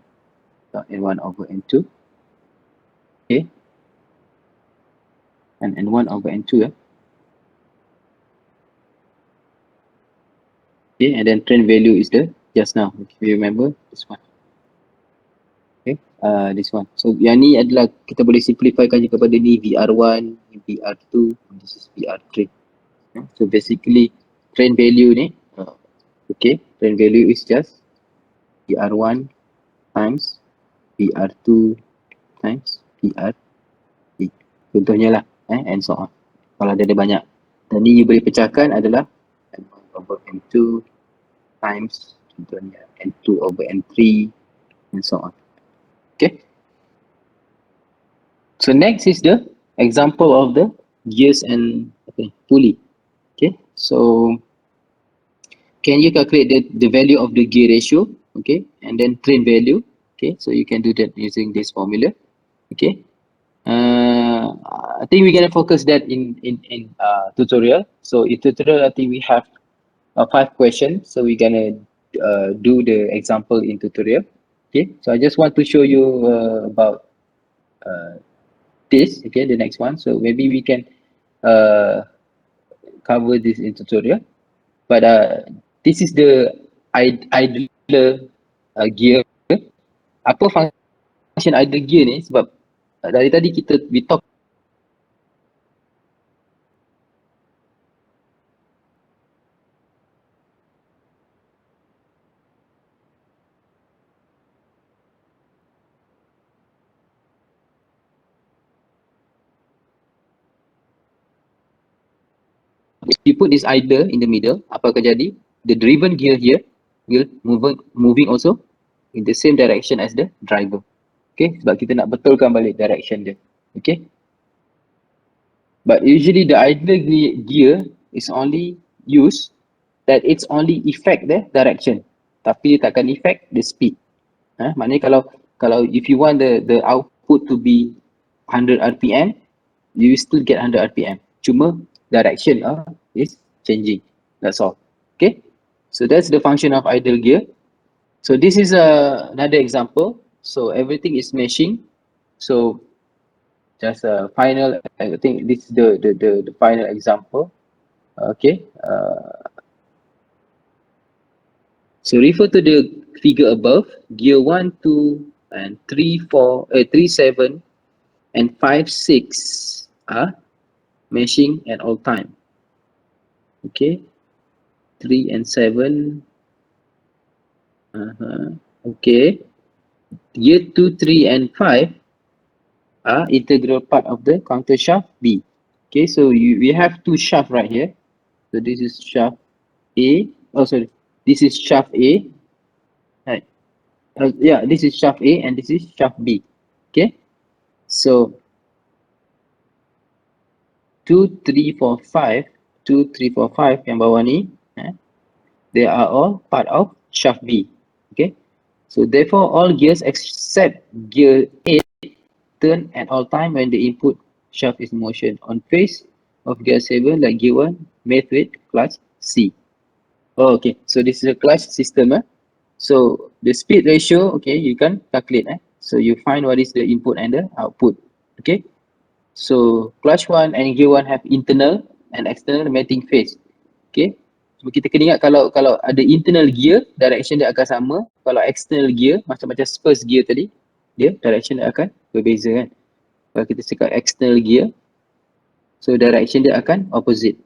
n1 over n2, okay, and n1 over n2, okay, and then trend value is the just now, if you remember this one, okay, this one. So yang ni adalah kita boleh simplifykan je kepada ni VR1, VR2, this is VR3. So basically trend value ni, okay, trend value is just VR1 times VR2 times VR3. Contohnya lah, and so on. Kalau dia ada banyak. Dan ni you boleh pecahkan adalah N1 over N2 times contohnya N2 over N3 and so on. Okay. So next is the example of the gears and pulley. Okay. So can you calculate the value of the gear ratio? Okay. And then train value. Okay. So you can do that using this formula. Okay. I think we're gonna focus that in tutorial. So in tutorial, I think we have 5 questions. So we're gonna do the example in tutorial. Okay. So I just want to show you about this. Okay, the next one. So maybe we can cover this in tutorial. But this is the idler gear. Apa function idler gear ni? Sebab dari tadi we talk you put this idler in the middle, apa akan jadi? The driven gear here will moving also in the same direction as the driver. Okay, sebab kita nak betulkan balik direction dia. Okay. But usually the idler gear is only used that it's only effect the direction. Tapi dia takkan effect the speed. Maknanya kalau if you want the output to be 100 RPM, you still get 100 RPM. Cuma direction is changing. That's all. Okay. So that's the function of idle gear. So this is another example. So everything is meshing. So just a final, I think this is the final example. Okay. So refer to the figure above. Gear 1, 2, and 3, 4, 3, 7, and 5, 6 are meshing at all time. Okay. 3 and 7. Okay. Gear 2, 3, and 5 are integral part of the counter shaft B. Okay, so we have 2 shaft right here. So this is shaft A. Oh, sorry. This is shaft A. Right. Yeah, this is shaft A and this is shaft B. Okay. So 2, 3, 4, 5. 2, 3, 4, 5 yang bawah ni. They are all part of shaft B. Okay. So therefore all gears except gear A turn at all time when the input shaft is in motion. On phase of gear 7 like gear 1 made with clutch C. Oh, okay, so this is a clutch system. So the speed ratio, okay, you can calculate. So you find what is the input and the output. Okay. So clutch 1 and gear 1 have internal and external mating phase. Okay. So kita kena ingat kalau ada internal gear, direction dia akan sama. Kalau external gear, macam Spurs gear tadi, dia direction dia akan berbeza kan. Kalau kita cakap external gear, so direction dia akan opposite.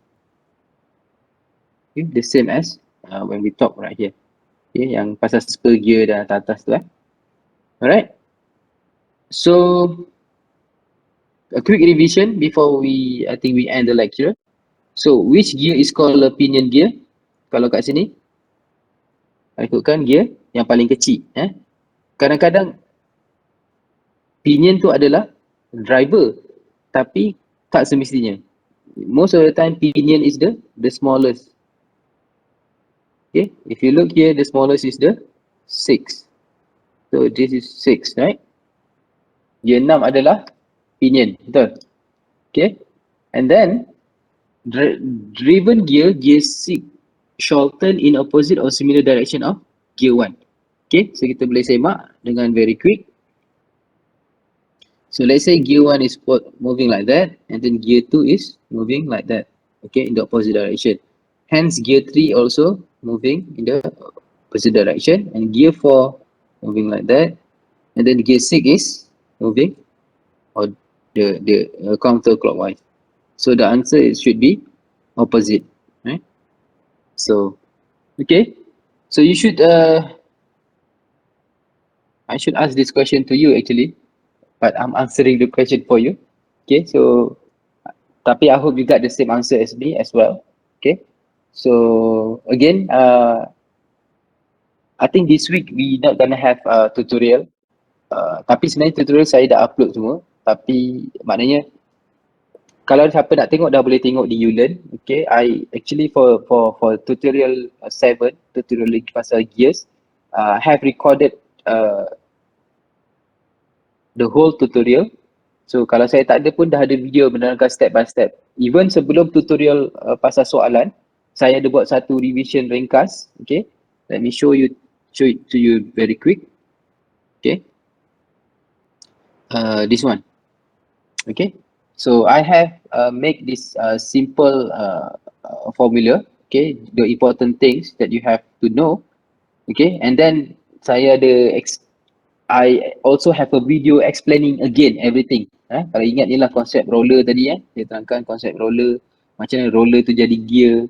Okay, the same as when we talk right here. Okay, yang pasal Spurs gear dah atas tu. Alright. So a quick revision before I think we end the lecture. So which gear is called a pinion gear? Kalau kat sini, ikutkan gear yang paling kecil. Kadang-kadang pinion tu adalah driver, tapi tak semestinya. Most of the time pinion is the smallest. Okay, if you look here, the smallest is the 6. So this is 6, right? Gear 6 adalah pinion, betul? Okay. And then driven gear, gear 6 shall turn in opposite or similar direction of gear 1. Okay, so kita boleh semak dengan very quick. So let's say gear 1 is moving like that, and then gear 2 is moving like that, okay, in the opposite direction. Hence, gear 3 also moving in the opposite direction, and gear 4 moving like that, and then gear 6 is moving or the counterclockwise. So the answer should be opposite, right? So, okay. So you should, I should ask this question to you actually, but I'm answering the question for you. Okay, so tapi I hope you got the same answer as me as well. Okay, so again, I think this week we not gonna have a tutorial. Tapi sebenarnya tutorial saya dah upload semua. Tapi maknanya kalau siapa nak tengok dah boleh tengok di Ulearn. Okay, I actually for tutorial 7, tutorial lagi pasal gears, have recorded the whole tutorial. So kalau saya tak ada pun dah ada video menerangkan step by step. Even sebelum tutorial pasal soalan, saya ada buat satu revision ringkas. Okay, let me show it to you very quick. Okay, this one. Okay, so I have make this simple formula. Okay, the important things that you have to know. Okay, and then saya ada I also have a video explaining again everything. Kalau ingat ni lah konsep roller tadi saya terangkan konsep roller, macam mana roller tu jadi gear.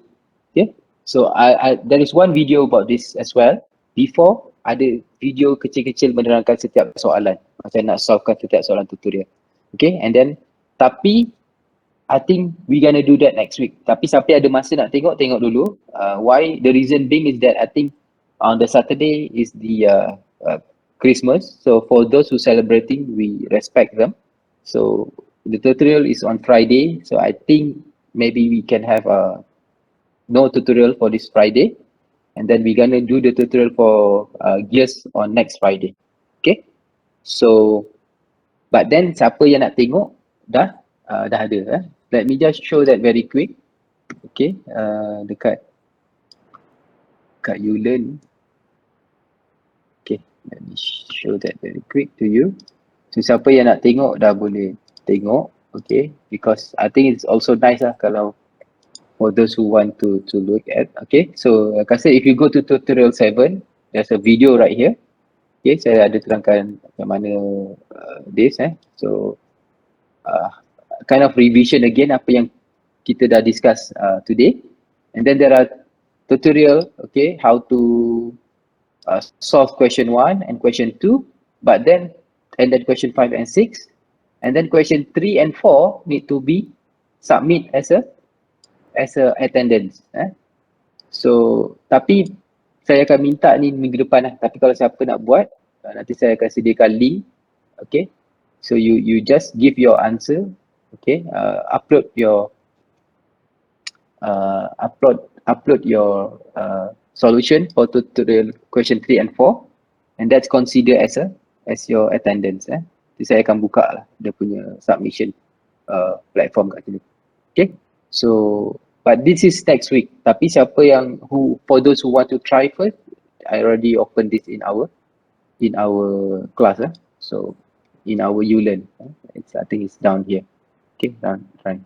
Okay, so there is one video about this as well. Before ada video kecil-kecil menerangkan setiap soalan, macam nak solvekan setiap soalan tutorial. Okay, and then tapi I think we gonna do that next week. Tapi siapa ada masa nak tengok dulu. Why? The reason being is that I think on the Saturday is the Christmas. So for those who celebrating, we respect them. So the tutorial is on Friday. So I think maybe we can have a no tutorial for this Friday. And then we're gonna do the tutorial for gears on next Friday. Okay. So, but then siapa yang nak tengok dah ada. Let me just show that very quick. Okay, dekat Ulearn. Okay, let me show that very quick to you. So siapa yang nak tengok dah boleh tengok. Okay, because I think it's also nice lah kalau for those who want to look at. Okay, so like I said, if you go to tutorial 7, there's a video right here. Okay, saya ada terangkan macam mana this. So kind of revision again apa yang kita dah discuss today. And then there are tutorial, okay, how to solve question 1 and question 2, but then and then question 5 and 6, and then question 3 and 4 need to be submit as a attendance. So tapi saya akan minta ni minggu depan lah. Tapi kalau siapa nak buat, nanti saya akan sediakan link. Okay, so you just give your answer. Okay, upload your solution for tutorial question 3 and 4, and that's considered as your attendance. Jadi saya akan buka lah dia punya submission platform kat sini. Okay, so but this is next week. Tapi siapa yang for those who want to try first, I already open this in our class. So in our Ulearn, I think it's down here. Okay, down right,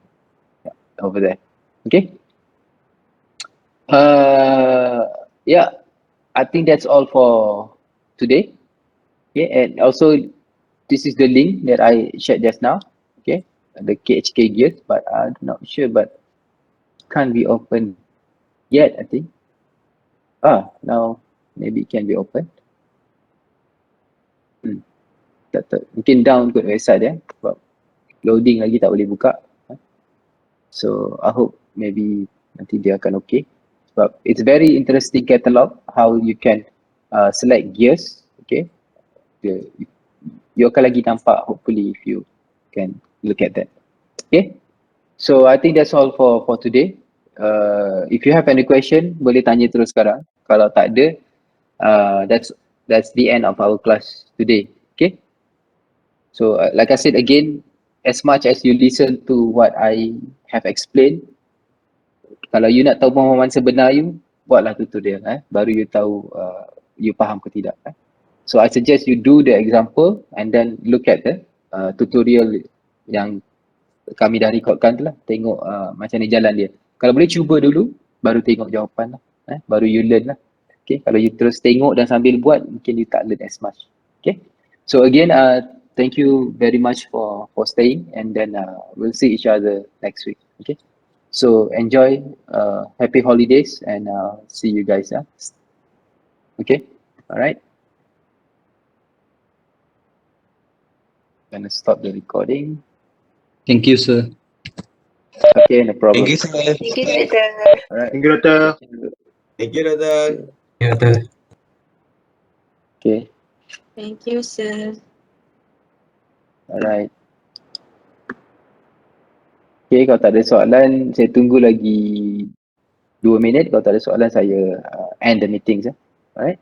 yeah, over there. Okay. Yeah, I think that's all for today. Okay, and also this is the link that I shared just now. Okay, the KHK gears, but I'm not sure, but can't be open yet, I think. Now maybe it can be open. Tak. Mungkin down kot website dia, sebab loading lagi tak boleh buka. So I hope maybe nanti dia akan okay. Sebab it's very interesting catalog how you can select gears. Okay, you akan lagi nampak hopefully if you can look at that. Okay, so I think that's all for today. If you have any question, boleh tanya terus sekarang. Kalau tak ada, that's the end of our class today. Okay. So like I said again, as much as you listen to what I have explained, kalau you nak tahu pemahaman sebenar you, buatlah tutorial, baru you tahu you faham ke tidak. So I suggest you do the example and then look at the tutorial yang kami dah recordkan tu lah, tengok macam ni jalan dia. Kalau boleh cuba dulu, baru tengok jawapan lah, baru you learn lah. Okay, kalau you terus tengok dan sambil buat, mungkin you tak learn as much. Okay, so again, thank you very much for staying, and then we'll see each other next week. Okay, so enjoy, happy holidays, and see you guys. Okay, all right. Gonna stop the recording. Thank you, sir. Okay, no problem. Thank you, sir. Thank you, Doctor. All right. Thank you, Doctor. Thank you, Doctor. Okay, Thank you, sir. alright. Okay, kalau tak ada soalan, saya tunggu lagi 2 minit. Kalau tak ada soalan, saya end the meeting. Alright.